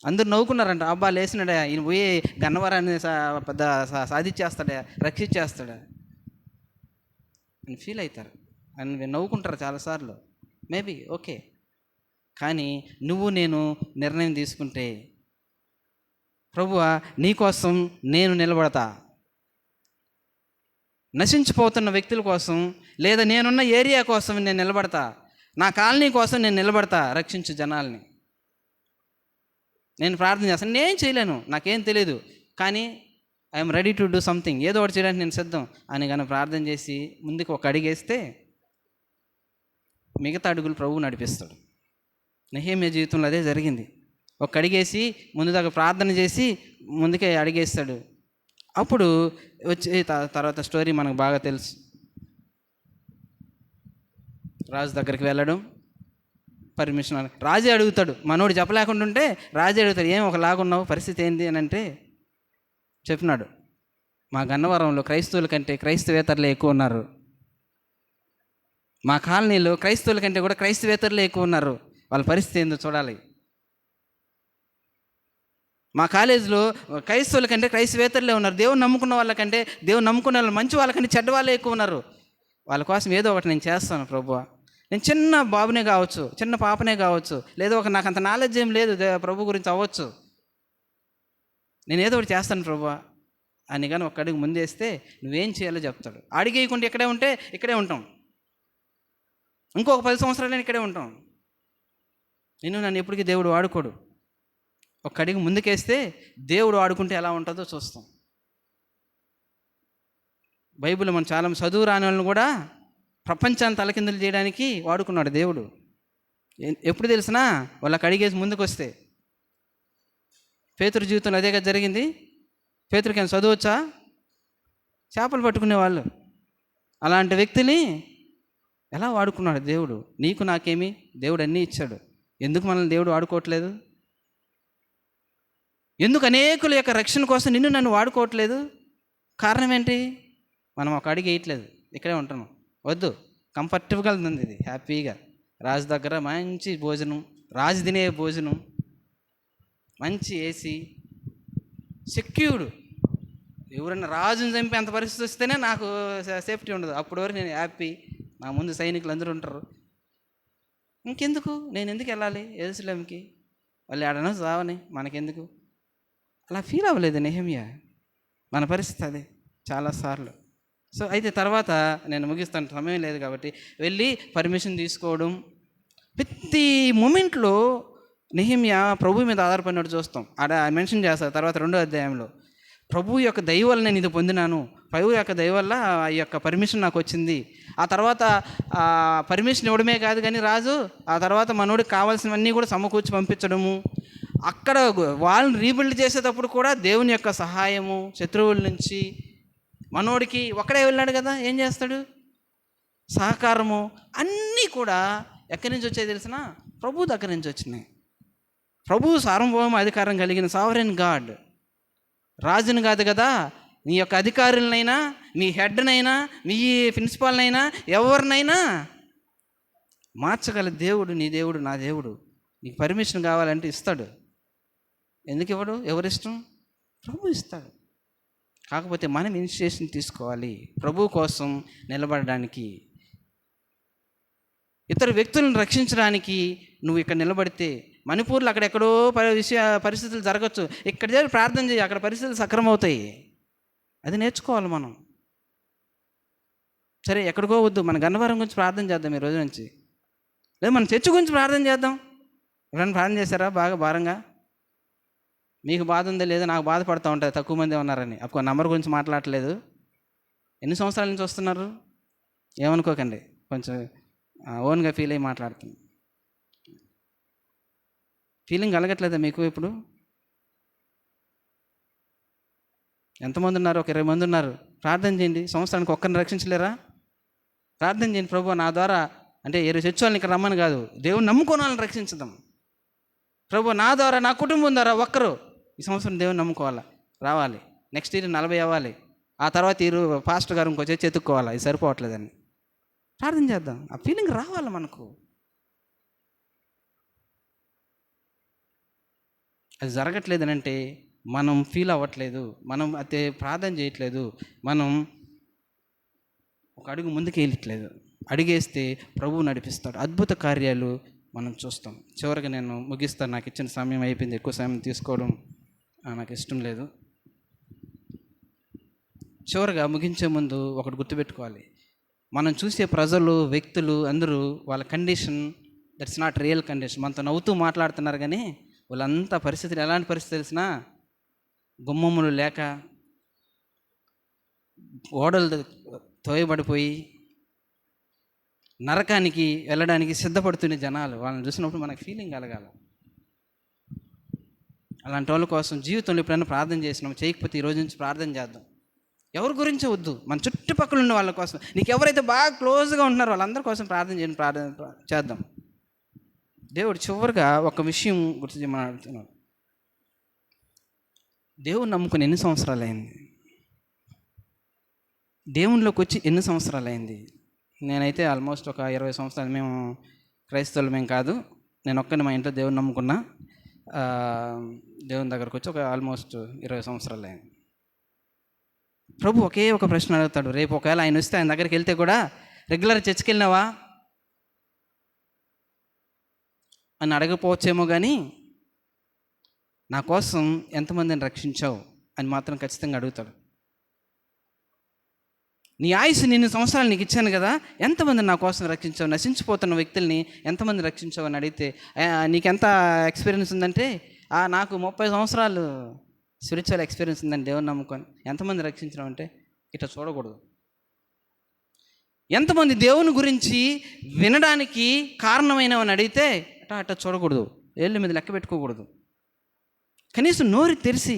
అందరు నవ్వుకున్నారంట, అబ్బా లేచినాడా, ఈయన పోయి గన్నవరాన్ని పెద్ద సాధించేస్తాడా, రక్షించేస్తాడా అని ఫీల్ అవుతారు, అని నవ్వుకుంటారు చాలాసార్లు. మేబీ ఓకే, కానీ నువ్వు నేను నిర్ణయం తీసుకుంటే, ప్రభువా నీకోసం నేను నిలబడతా, నశించిపోతున్న వ్యక్తుల కోసం, లేదా నేనున్న ఏరియా కోసం నేను నిలబడతా, నా కాలనీ కోసం నేను నిలబడతా, రక్షించు జనాల్ని. నేను ప్రార్థన చేస్తాను, నేను చేయలేను, నాకేం తెలియదు, కానీ I'm ready to do something, ఏదో ఒకటి చేయడానికి నేను సిద్ధం అని కానీ ప్రార్థన చేసి ముందుకు ఒక అడిగేస్తే మిగతా అడుగులు ప్రభువు నడిపిస్తాడు. నెహెమ్యా జీవితంలో అదే జరిగింది. ఒక అడిగేసి ముందుదాకా ప్రార్థన చేసి ముందుకే అడిగేస్తాడు. అప్పుడు వచ్చి తర్వాత స్టోరీ మనకు బాగా తెలుసు. రాజు దగ్గరికి వెళ్ళడం, పర్మిషన్ రాజే అడుగుతాడు. మనోడు చెప్పలేకుండా ఉంటే రాజే అడుగుతాడు, ఏం ఒకలాగున్నావు, పరిస్థితి ఏంటి అని అంటే చెప్పినాడు, మా గన్నవరంలో క్రైస్తవుల కంటే క్రైస్తవేతరులే ఎక్కువ ఉన్నారు, మా కాలనీలో క్రైస్తవుల కంటే కూడా క్రైస్తవేతరులే ఎక్కువ ఉన్నారు, వాళ్ళ పరిస్థితి ఏందో చూడాలి. మా కాలేజీలో క్రైస్తవుల కంటే క్రైస్తవేతరులే ఉన్నారు, దేవుని నమ్ముకున్న వాళ్ళకంటే, దేవుని నమ్ముకున్న వాళ్ళు మంచి వాళ్ళకంటే చెడ్డ వాళ్ళే ఎక్కువ ఉన్నారు, వాళ్ళ కోసం ఏదో ఒకటి నేను చేస్తాను ప్రభువా. నేను చిన్న బాబునే కావచ్చు, చిన్న పాపనే కావచ్చు, లేదా నాకు అంత నాలెడ్జ్ ఏం లేదు ప్రభు గురించి అవ్వచ్చు, నేను ఏదో ఒకటి చేస్తాను ప్రభువా అని కానీ ఒక అడుగు ముందేస్తే నువ్వేం చేయాలో చెప్తాడు. అడిగేయకుండా ఇక్కడే ఉంటే ఇక్కడే ఉంటాం, ఇంకొక 10 సంవత్సరాలైనా ఇక్కడే ఉంటాం. నన్ను ఎప్పటికీ దేవుడు వాడుకోడు. ఒక అడుగు ముందుకేస్తే దేవుడు వాడుకుంటే ఎలా ఉంటుందో చూస్తాం. బైబిల్ మనం చాలా చదువు రాని వాళ్ళని కూడా ప్రపంచాన్ని తలకిందులు చేయడానికి వాడుకున్నాడు దేవుడు. ఎప్పుడు తెలిసినా వాళ్ళకి అడిగేసి ముందుకు వస్తే. పేతురు జీవితంలో అదేగా జరిగింది. పేతురుకి ఏమైనా చదువచ్చా? చేపలు పట్టుకునే వాళ్ళు. అలాంటి వ్యక్తిని ఎలా వాడుకున్నాడు దేవుడు. నీకు నాకేమి దేవుడు అన్నీ ఇచ్చాడు, ఎందుకు మనల్ని దేవుడు వాడుకోవట్లేదు? ఎందుకు అనేకుల యొక్క రక్షణ కోసం నన్ను వాడుకోవట్లేదు? కారణం ఏంటి? మనం ఒక అడిగి వేయట్లేదు, ఇక్కడే ఉంటున్నాం. వద్దు, కంఫర్టబుల్గా ఉంది ఇది, హ్యాపీగా రాజు దగ్గర మంచి భోజనం, రాజు తినే భోజనం, మంచి ఏసీ, సెక్యూర్డ్. ఎవరైనా రాజుని చంపే అంత పరిస్థితి వస్తేనే నాకు సేఫ్టీ ఉండదు, అప్పటి వరకు నేను హ్యాపీ, నా ముందు సైనికులు అందరూ ఉంటారు. ఇంకెందుకు, నేను ఎందుకు వెళ్ళాలి యెరూషలేముకి, వాళ్ళు ఏడనో చావని, మనకెందుకు? అలా ఫీల్ అవ్వలేదు నెహెమ్యా. మన పరిస్థితి అదే చాలాసార్లు. సో అయితే తర్వాత నేను ముగిస్తాను, సమయం లేదు కాబట్టి, వెళ్ళి పర్మిషన్ తీసుకోవడం. ప్రతి మూమెంట్లో నెహెమ్యా ప్రభు మీద ఆధారపడినట్టు చూస్తాం. ఆడ మెన్షన్ చేస్తారు తర్వాత 2వ అధ్యాయంలో, ప్రభు యొక్క దయ వల్ల నేను ఇది పొందినాను, ప్రభు యొక్క దయ వల్ల ఈ యొక్క పర్మిషన్ నాకు వచ్చింది. ఆ తర్వాత పర్మిషన్ ఇవ్వడమే కాదు కానీ రాజు ఆ తర్వాత మనోడికి కావాల్సినవన్నీ కూడా సమకూర్చి పంపించడము. అక్కడ వాళ్ళని రీబిల్డ్ చేసేటప్పుడు కూడా దేవుని యొక్క సహాయము, శత్రువుల నుంచి మనోడికి ఒక్కడే వెళ్ళాడు కదా, ఏం చేస్తాడు, సహకారము, అన్నీ కూడా ఎక్కడి నుంచి వచ్చాయి తెలిసిన? ప్రభు దగ్గర నుంచి వచ్చినాయి. ప్రభు సార్వభౌమ అధికారం కలిగిన సావరెన్ గాడ్, రాజుని కాదు కదా, నీ యొక్క అధికారులనైనా, మీ హెడ్నైనా, మీ ప్రిన్సిపాల్నైనా, ఎవరినైనా మార్చగల దేవుడు నీ దేవుడు, నా దేవుడు. నీకు పర్మిషన్ కావాలంటే ఇస్తాడు. ఎందుకు ఇవ్వడు? ఎవరిష్టం? ప్రభు ఇస్తాడు. కాకపోతే మనం ఇనిషియేషన్ తీసుకోవాలి ప్రభు కోసం నిలబడడానికి. ఇతర వ్యక్తులను రక్షించడానికి నువ్వు ఇక్కడ నిలబడితే, మణిపూర్లో అక్కడెక్కడో పరిస్థితులు జరగచ్చు, ఇక్కడ చేరి ప్రార్థన చేయి, అక్కడ పరిస్థితులు సక్రమవుతాయి. అది నేర్చుకోవాలి మనం. సరే, ఎక్కడికో వద్దు, మన గన్నవరం గురించి ప్రార్థన చేద్దాం ఈ రోజు నుంచి, లేదు మన చర్చ్ గురించి ప్రార్థన చేద్దాం. ఎవరైనా ప్రార్థన చేశారా బాగా భారంగా? మీకు బాధ ఉందో లేదో నాకు బాధపడుతూ ఉంటుంది, తక్కువ మంది ఉన్నారని. అప్పుడు నంబర్ గురించి మాట్లాడట్లేదు. ఎన్ని సంవత్సరాల నుంచి వస్తున్నారు ఏమనుకోకండి, కొంచెం ఓన్గా ఫీల్ అయ్యి మాట్లాడుతున్నాను. ఫీలింగ్ కలగట్లేదా మీకు? ఇప్పుడు ఎంతమంది ఉన్నారు? ఒక 20 మంది ఉన్నారు. ప్రార్థన చేయండి. సంవత్సరానికి ఒక్కరిని రక్షించలేరా? ప్రార్థన చేయండి, ప్రభు నా ద్వారా అంటే చర్చ్ వాళ్ళని ఇక్కడ రమ్మని కాదు, దేవుని నమ్ముకోని వాళ్ళని రక్షించుదాం. ప్రభు నా ద్వారా, నా కుటుంబం ద్వారా ఒక్కరు ఈ సంవత్సరం దేవుని నమ్ముకోవాలి, రావాలి. నెక్స్ట్ ఇయర్ 40 అవ్వాలి. ఆ తర్వాత పాస్టర్ గారు ఇంకో చర్చ్ ఎత్తుక్కోవాలి, ఇది సరిపోవట్లేదని ప్రార్థన చేద్దాం. ఆ ఫీలింగ్ రావాలి మనకు. అది జరగట్లేదని అంటే మనం ఫీల్ అవ్వట్లేదు, మనం అయితే ప్రార్థన చేయట్లేదు, మనం ఒక అడుగు ముందుకు వెళ్ళట్లేదు. అడిగేస్తే ప్రభువు నడిపిస్తాడు, అద్భుత కార్యాలు మనం చూస్తాం. చివరికి నేను ముగిస్తాను, నాకు ఇచ్చిన సమయం అయిపోయింది. ఎక్కువ సమయం తీసుకోవడం నాకు ఇష్టం లేదు. చివరిగా ముగించే ముందు ఒకటి గుర్తుపెట్టుకోవాలి. మనం చూసే ప్రజలు, వ్యక్తులు అందరూ వాళ్ళ condition that's not real condition. మనతో నవ్వుతూ మాట్లాడుతున్నారు, కానీ వాళ్ళంతా పరిస్థితులు ఎలాంటి పరిస్థితి తెలిసినా, గుమ్మములు లేక, ఓడలు తోయబడిపోయి నరకానికి వెళ్ళడానికి సిద్ధపడుతున్న జనాలు. వాళ్ళని చూసినప్పుడు మనకు ఫీలింగ్ కలగాల. అలాంటి వాళ్ళ కోసం జీవితంలో ఎప్పుడైనా ప్రార్థన చేసినాం, చేయకపోతే ఈరోజు నుంచి ప్రార్థన చేద్దాం. ఎవరి గురించి వద్దు, మన చుట్టుపక్కల ఉన్న వాళ్ళ కోసం, నీకు ఎవరైతే బాగా క్లోజ్గా ఉంటున్నారో వాళ్ళందరి కోసం ప్రార్థన చేద్దాం. దేవుడు చివరిగా ఒక విషయం గుర్తు చేయమని అడుగుతున్నాడు. దేవుని నమ్ముకుని ఎన్ని సంవత్సరాలు అయింది? దేవునిలోకి వచ్చి ఎన్ని సంవత్సరాలు అయింది? నేనైతే ఆల్మోస్ట్ ఒక 20 సంవత్సరాలు. మేము క్రైస్తవులు మేము కాదు, నేను ఒక్కని మా ఇంట్లో దేవుని నమ్ముకున్నా. దేవుని దగ్గరకు వచ్చి ఒక ఆల్మోస్ట్ 20 సంవత్సరాలు అయింది. ప్రభు ఒకే ఒక ప్రశ్న అడుగుతాడు. రేపు ఒకవేళ ఆయన వస్తే ఆయన దగ్గరికి వెళ్తే కూడా రెగ్యులర్ చర్చికి వెళ్ళినావా అని అడగపోవచ్చేమో, కానీ నా కోసం ఎంతమందిని రక్షించావు అని మాత్రం ఖచ్చితంగా అడుగుతాడు. నీ ఆయుసు నిన్ను సంవత్సరాలు నీకు ఇచ్చాను కదా, ఎంతమంది నా కోసం రక్షించావు? నశించిపోతున్న వ్యక్తుల్ని ఎంతమంది రక్షించావు అని అడిగితే, నీకెంత ఎక్స్పీరియన్స్ ఉందంటే, నాకు 30 సంవత్సరాలు స్పిరిచువల్ ఎక్స్పీరియన్స్ ఉందని దేవుని నమ్ముకొని. ఎంతమంది రక్షించడం అంటే ఇట్లా చూడకూడదు. ఎంతమంది దేవుని గురించి వినడానికి కారణమైనవని అడిగితే అట్లా చూడకూడదు, ఏళ్ళ మీద లెక్క పెట్టుకోకూడదు. కనీసం నోరు తెరిచి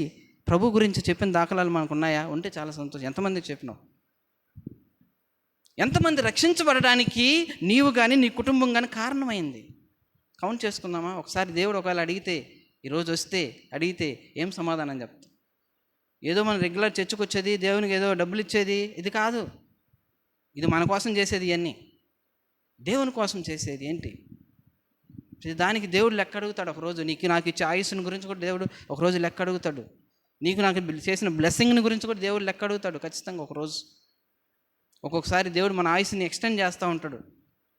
ప్రభు గురించి చెప్పిన దాఖలాలు మనకు ఉన్నాయా? ఉంటే చాలా సంతోషం. ఎంతమందికి చెప్పినావు? ఎంతమంది రక్షించబడడానికి నీవు కానీ నీ కుటుంబం కానీ కారణమైంది? కౌంట్ చేసుకుందామా ఒకసారి? దేవుడు ఒకవేళ అడిగితే, ఈరోజు వస్తే అడిగితే ఏం సమాధానం చెప్తాం? ఏదో మనం రెగ్యులర్ చర్చకు వచ్చేది, దేవునికి ఏదో డబ్బులు ఇచ్చేది ఇది కాదు. ఇది మన కోసం చేసేది. ఇవన్నీ దేవుని కోసం చేసేది ఏంటి? దానికి దేవుడు లెక్క అడుగుతాడు ఒకరోజు. నాకు ఇచ్చే ఆయుష్ని గురించి కూడా దేవుడు ఒకరోజు లెక్క అడుగుతాడు. నాకు చేసిన బ్లెస్సింగ్ని గురించి కూడా దేవుడు లెక్క అడుగుతాడు ఖచ్చితంగా ఒకరోజు. ఒక్కొక్కసారి దేవుడు మన ఆయుష్ని ఎక్స్టెండ్ చేస్తూ ఉంటాడు.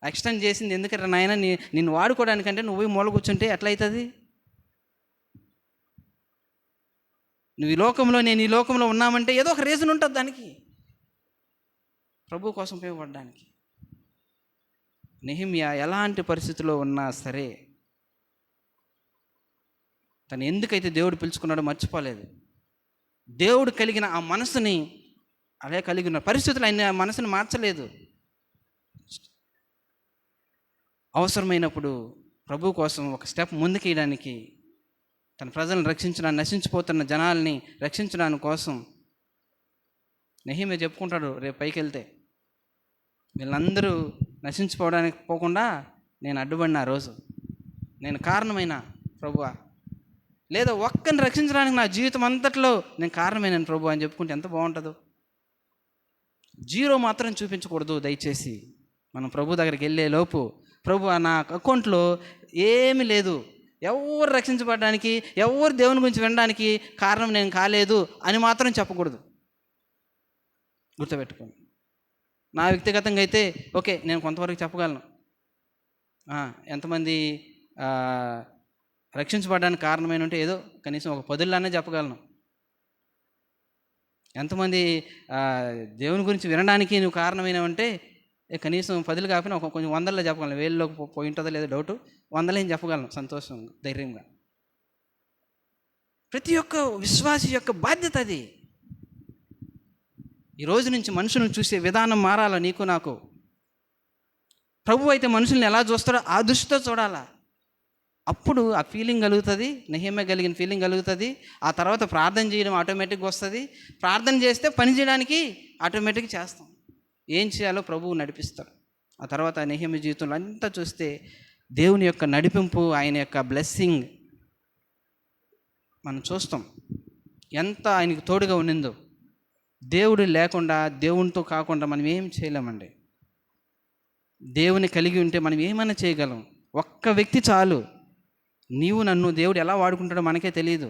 ఎక్స్టెండ్ చేసింది ఎందుకంటే నాయన నిన్ను వాడుకోవడానికంటే నువ్వు మూల కూర్చుంటే ఎట్లయితుంది? నువ్వు ఈ లోకంలో, నేను ఈ లోకంలో ఉన్నామంటే ఏదో ఒక రీజన్ ఉంటుంది దానికి, ప్రభు కోసం ఉపయోగపడడానికి. నెహెమ్యా ఎలాంటి పరిస్థితిలో ఉన్నా సరే, తను ఎందుకైతే దేవుడు పిలుచుకున్నాడో మర్చిపోలేదు. దేవుడు కలిగిన ఆ మనసుని, అదే కలిగిన పరిస్థితులు ఆయన మనసుని మార్చలేదు. అవసరమైనప్పుడు ప్రభు కోసం ఒక స్టెప్ ముందుకేయడానికి, తన ప్రజలను రక్షించడానికి, నశించిపోతున్న జనాల్ని రక్షించడానికి కోసం నెహెమ్యా చెప్పుకుంటాడు రేపు పైకి వెళ్తే, వీళ్ళందరూ నశించిపోవడానికి పోకుండా నేను అడ్డుపడిన రోజు, నేను కారణమైన ప్రభువా, లేదా ఒక్కరిని రక్షించడానికి నా జీవితం అంతట్లో నేను కారణమైన ప్రభు అని చెప్పుకుంటే ఎంత బాగుంటుందో. 0 మాత్రం చూపించకూడదు దయచేసి. మనం ప్రభు దగ్గరికి వెళ్ళే లోపు, ప్రభు నా అకౌంట్లో ఏమీ లేదు, ఎవరు రక్షించబడడానికి, ఎవరు దేవుని గురించి వినడానికి కారణం నేను కాలేదు అని మాత్రం చెప్పకూడదు. గుర్తుపెట్టుకోండి. నా వ్యక్తిగతంగా అయితే ఓకే, నేను కొంతవరకు చెప్పగలను. ఎంతమంది రక్షించబడడానికి కారణమైన ఉంటే ఏదో కనీసం ఒక 10 చెప్పగలను. ఎంతమంది దేవుని గురించి వినడానికి నువ్వు కారణమైనవంటే కనీసం 10 కాకపోయినా ఒక కొంచెం 100లో చెప్పగలను. 1000లోకి పోయి ఉంటుందో లేదో డౌటు, 100లో ఏం చెప్పగలను సంతోషం, ధైర్యంగా. ప్రతి ఒక్క విశ్వాసి యొక్క బాధ్యత అది. ఈ రోజు నుంచి మనుషులను చూసే విధానం మారాలా నీకు నాకు. ప్రభు అయితే మనుషుల్ని ఎలా చూస్తాడో ఆ దృష్టితో చూడాలా. అప్పుడు ఆ ఫీలింగ్ కలుగుతుంది, నెహెమ్యా కలిగిన ఫీలింగ్ కలుగుతుంది. ఆ తర్వాత ప్రార్థన చేయడం ఆటోమేటిక్గా వస్తుంది. ప్రార్థన చేస్తే పని చేయడానికి ఆటోమేటిక్గా చేస్తాం. ఏం చేయాలో ప్రభువు నడిపిస్తాడు. ఆ తర్వాత నెహెమ్యా జీవితంలో అంతా చూస్తే దేవుని యొక్క నడిపింపు, ఆయన యొక్క బ్లెస్సింగ్ మనం చూస్తాం. ఎంత ఆయనకు తోడుగా ఉన్నిందో. దేవుడు లేకుండా, దేవునితో కాకుండా మనం ఏం చేయలేమండి. దేవుని కలిగి ఉంటే మనం ఏమైనా చేయగలం. ఒక్క వ్యక్తి చాలు. నీవు నన్ను దేవుడు ఎలా వాడుకుంటాడో మనకే తెలియదు.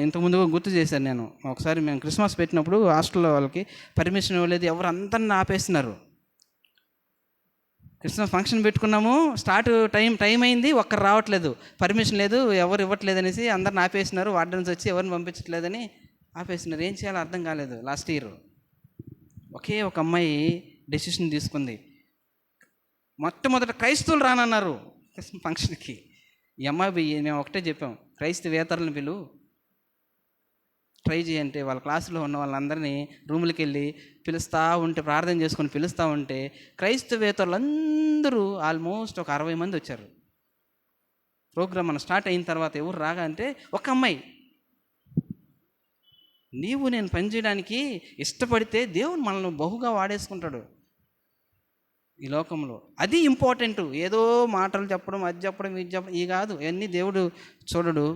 ఇంతకుముందు గుర్తు చేశాను నేను. ఒకసారి మేము క్రిస్మస్ పెట్టినప్పుడు హాస్టల్లో వాళ్ళకి పర్మిషన్ ఇవ్వలేదు, ఎవరు అందరిని ఆపేస్తున్నారు. క్రిస్మస్ ఫంక్షన్ పెట్టుకున్నాము, స్టార్ట్ టైం అయింది, ఒక్కరు రావట్లేదు, పర్మిషన్ లేదు, ఎవరు ఇవ్వట్లేదు అనేసి అందరిని ఆపేసినారు. వార్డెన్స్ వచ్చి ఎవరిని పంపించట్లేదని ఆపేసినారు. ఏం చేయాలో అర్థం కాలేదు. లాస్ట్ ఇయర్ ఒకే ఒక అమ్మాయి డెసిషన్ తీసుకుంది. మొట్టమొదట క్రైస్తవులు రానన్నారు క్రిస్మస్ ఫంక్షన్కి. ఈ అమ్మాయి మేము ఒకటే చెప్పాం, క్రైస్తవేతరులను పిలువు, ట్రై చేయంటే వాళ్ళ క్లాసులో ఉన్న వాళ్ళందరినీ రూములకి వెళ్ళి పిలుస్తూ ఉంటే, ప్రార్థన చేసుకొని పిలుస్తూ ఉంటే క్రైస్తవేతరులు అందరూ ఆల్మోస్ట్ ఒక 60 మంది వచ్చారు. ప్రోగ్రామ్ మనం స్టార్ట్ అయిన తర్వాత ఎవరు రాగా అంటే ఒక అమ్మాయి. నీవు నేను పనిచేయడానికి ఇష్టపడితే దేవుడు మనల్ని బహుగా వాడేసుకుంటాడు ఈ లోకంలో. అది ఇంపార్టెంట్. ఏదో మాటలు చెప్పడం, అది చెప్పడం, ఇది చెప్పడం, ఇది కాదు. ఇవన్నీ దేవుడు చూడడు.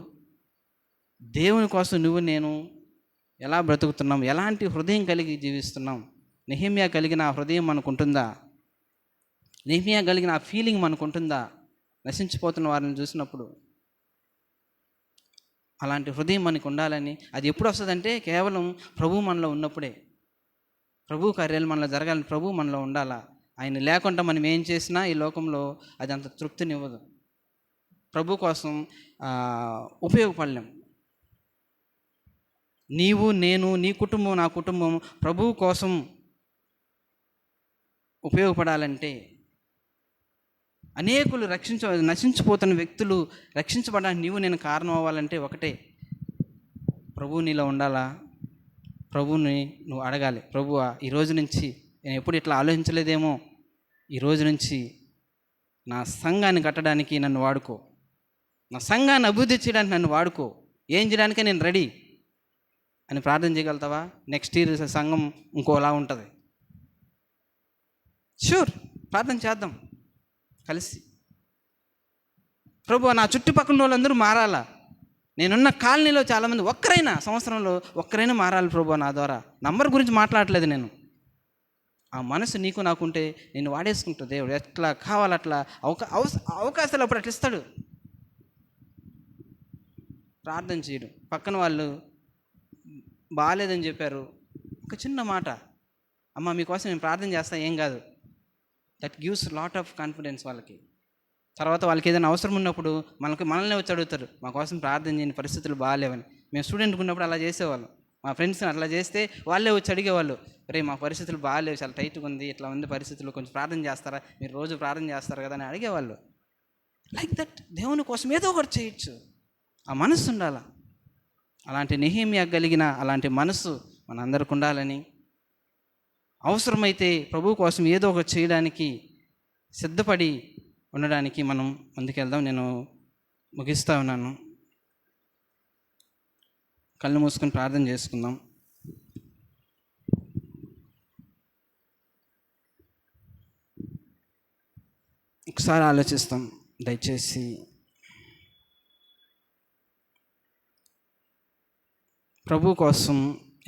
దేవుని కోసం నువ్వు నేను ఎలా బ్రతుకుతున్నాం, ఎలాంటి హృదయం కలిగి జీవిస్తున్నాం. నెహెమ్యా కలిగిన ఆ హృదయం మనకు ఉంటుందా? నెహెమ్యా కలిగిన ఆ ఫీలింగ్ మనకు ఉంటుందా? నశించిపోతున్న వారిని చూసినప్పుడు అలాంటి హృదయం మనకు ఉండాలని. అది ఎప్పుడు వస్తుందంటే కేవలం ప్రభు మనలో ఉన్నప్పుడే. ప్రభు కార్యాలు మనలో జరగాలని ప్రభు మనలో ఉండాలా. ఆయన లేకుండా మనం ఏం చేసినా ఈ లోకంలో అది అంత తృప్తినివ్వదు. ప్రభు కోసం ఉపయోగపడలేం. నీవు నేను, నీ కుటుంబం, నా కుటుంబం ప్రభువు కోసం ఉపయోగపడాలంటే, అనేకులు నశించిపోతున్న వ్యక్తులు రక్షించబడడానికి నీవు నేను కారణం అవ్వాలంటే ఒకటే, ప్రభువు నీలో ఉండాలా. ప్రభువుని నువ్వు అడగాలి, ప్రభువా ఈరోజు నుంచి నేను ఎప్పుడు ఇట్లా ఆలోచించలేదేమో, ఈరోజు నుంచి నా సంఘాన్ని కట్టడానికి నన్ను వాడుకో, నా సంఘాన్ని అభివృద్ధి చేయడానికి నన్ను వాడుకో, ఏం చేయడానికే నేను రెడీ అని ప్రార్థన చేయగలుగుతావా? నెక్స్ట్ ఇయర్ సంఘం ఇంకోలా ఉంటుంది. షూర్, ప్రార్థన చేద్దాం కలిసి. ప్రభు నా చుట్టుపక్కల వాళ్ళందరూ మారాలా. నేనున్న కాలనీలో చాలామంది ఒక్కరైనా సంవత్సరంలో ఒక్కరైనా మారాలి ప్రభు నా ద్వారా. నంబర్ గురించి మాట్లాడలేదు నేను. ఆ మనసు నీకు నాకుంటే నేను వాడేసుకుంటా. దేవుడు ఎట్లా కావాలట్లా అవకాశాలు అప్పుడు అట్లా ఇస్తాడు. ప్రార్థన చేయడం, పక్కన వాళ్ళు బాగాలేదని చెప్పారు, ఒక చిన్న మాట, అమ్మ మీకోసం నేను ప్రార్థన చేస్తా, ఏం కాదు. That gives lot of confidence వాళ్ళకి. తర్వాత వాళ్ళకి ఏదైనా అవసరం ఉన్నప్పుడు మనల్ని వచ్చి అడుగుతారు, మా కోసం ప్రార్థన చేయని, పరిస్థితులు బాగాలేవని. మేము స్టూడెంట్గా ఉన్నప్పుడు అలా చేసేవాళ్ళం. మా ఫ్రెండ్స్ని అట్లా చేస్తే వాళ్ళే వచ్చి అడిగేవాళ్ళు, రే మా పరిస్థితులు బాగాలేవు, చాలా టైట్గా ఉంది, ఇట్లా ఉంది పరిస్థితులు, కొంచెం ప్రార్థన చేస్తారా, మీరు రోజు ప్రార్థన చేస్తారు కదా అని అడిగేవాళ్ళు. Like that. దేవుని కోసం ఏదో ఒకటి చేయొచ్చు, ఆ మనసు ఉండాలి. అలాంటి నెహెమ్యా కలిగిన అలాంటి మనసు మనందరికి ఉండాలని, అవసరమైతే ప్రభు కోసం ఏదో ఒకటి చేయడానికి సిద్ధపడి ఉండడానికి మనం ముందుకెళ్దాం. నేను ముగిస్తా ఉన్నాను. కళ్ళు మూసుకొని ప్రార్థన చేసుకుందాం. ఒకసారి ఆలోచిస్తాం దయచేసి. ప్రభు కోసం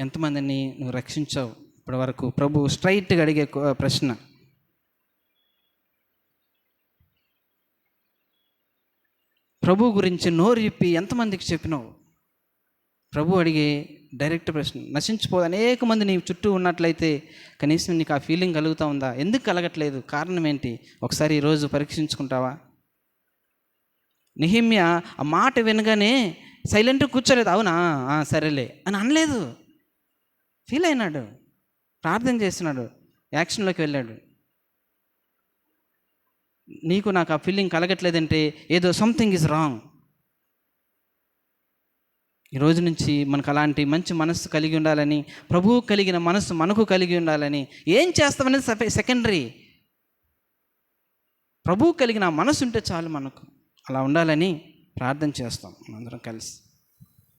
ఎంతమందిని నువ్వు రక్షించావు ఇప్పటి వరకు? ప్రభు స్ట్రైట్గా అడిగే ప్రశ్న. ప్రభు గురించి నోరు చెప్పి ఎంతమందికి చెప్పినావు? ప్రభు అడిగే డైరెక్ట్ ప్రశ్న. నశించిపోదు అనేక మంది నీ చుట్టూ ఉన్నట్లయితే కనీసం నీకు ఆ ఫీలింగ్ కలుగుతూ ఉందా? ఎందుకు కలగట్లేదు? కారణం ఏంటి? ఒకసారి ఈరోజు పరీక్షించుకుంటావా? నెహెమ్యా ఆ మాట వినగానే సైలెంట్గా కూర్చోలేదు. అవునా సరేలే అని అనలేదు. ఫీల్ అయినాడు, ప్రార్థన చేస్తున్నాడు, యాక్షన్లోకి వెళ్ళాడు. నీకు నాకు ఆ ఫీలింగ్ కలగట్లేదంటే ఏదో సంథింగ్ ఈజ్ రాంగ్. ఈరోజు నుంచి మనకు అలాంటి మంచి మనస్సు కలిగి ఉండాలని, ప్రభువు కలిగిన మనస్సు మనకు కలిగి ఉండాలని. ఏం చేస్తామనేది సెకండరీ. ప్రభువు కలిగిన మనసు ఉంటే చాలు మనకు. అలా ఉండాలని ప్రార్థన చేస్తాం అందరం కలిసి.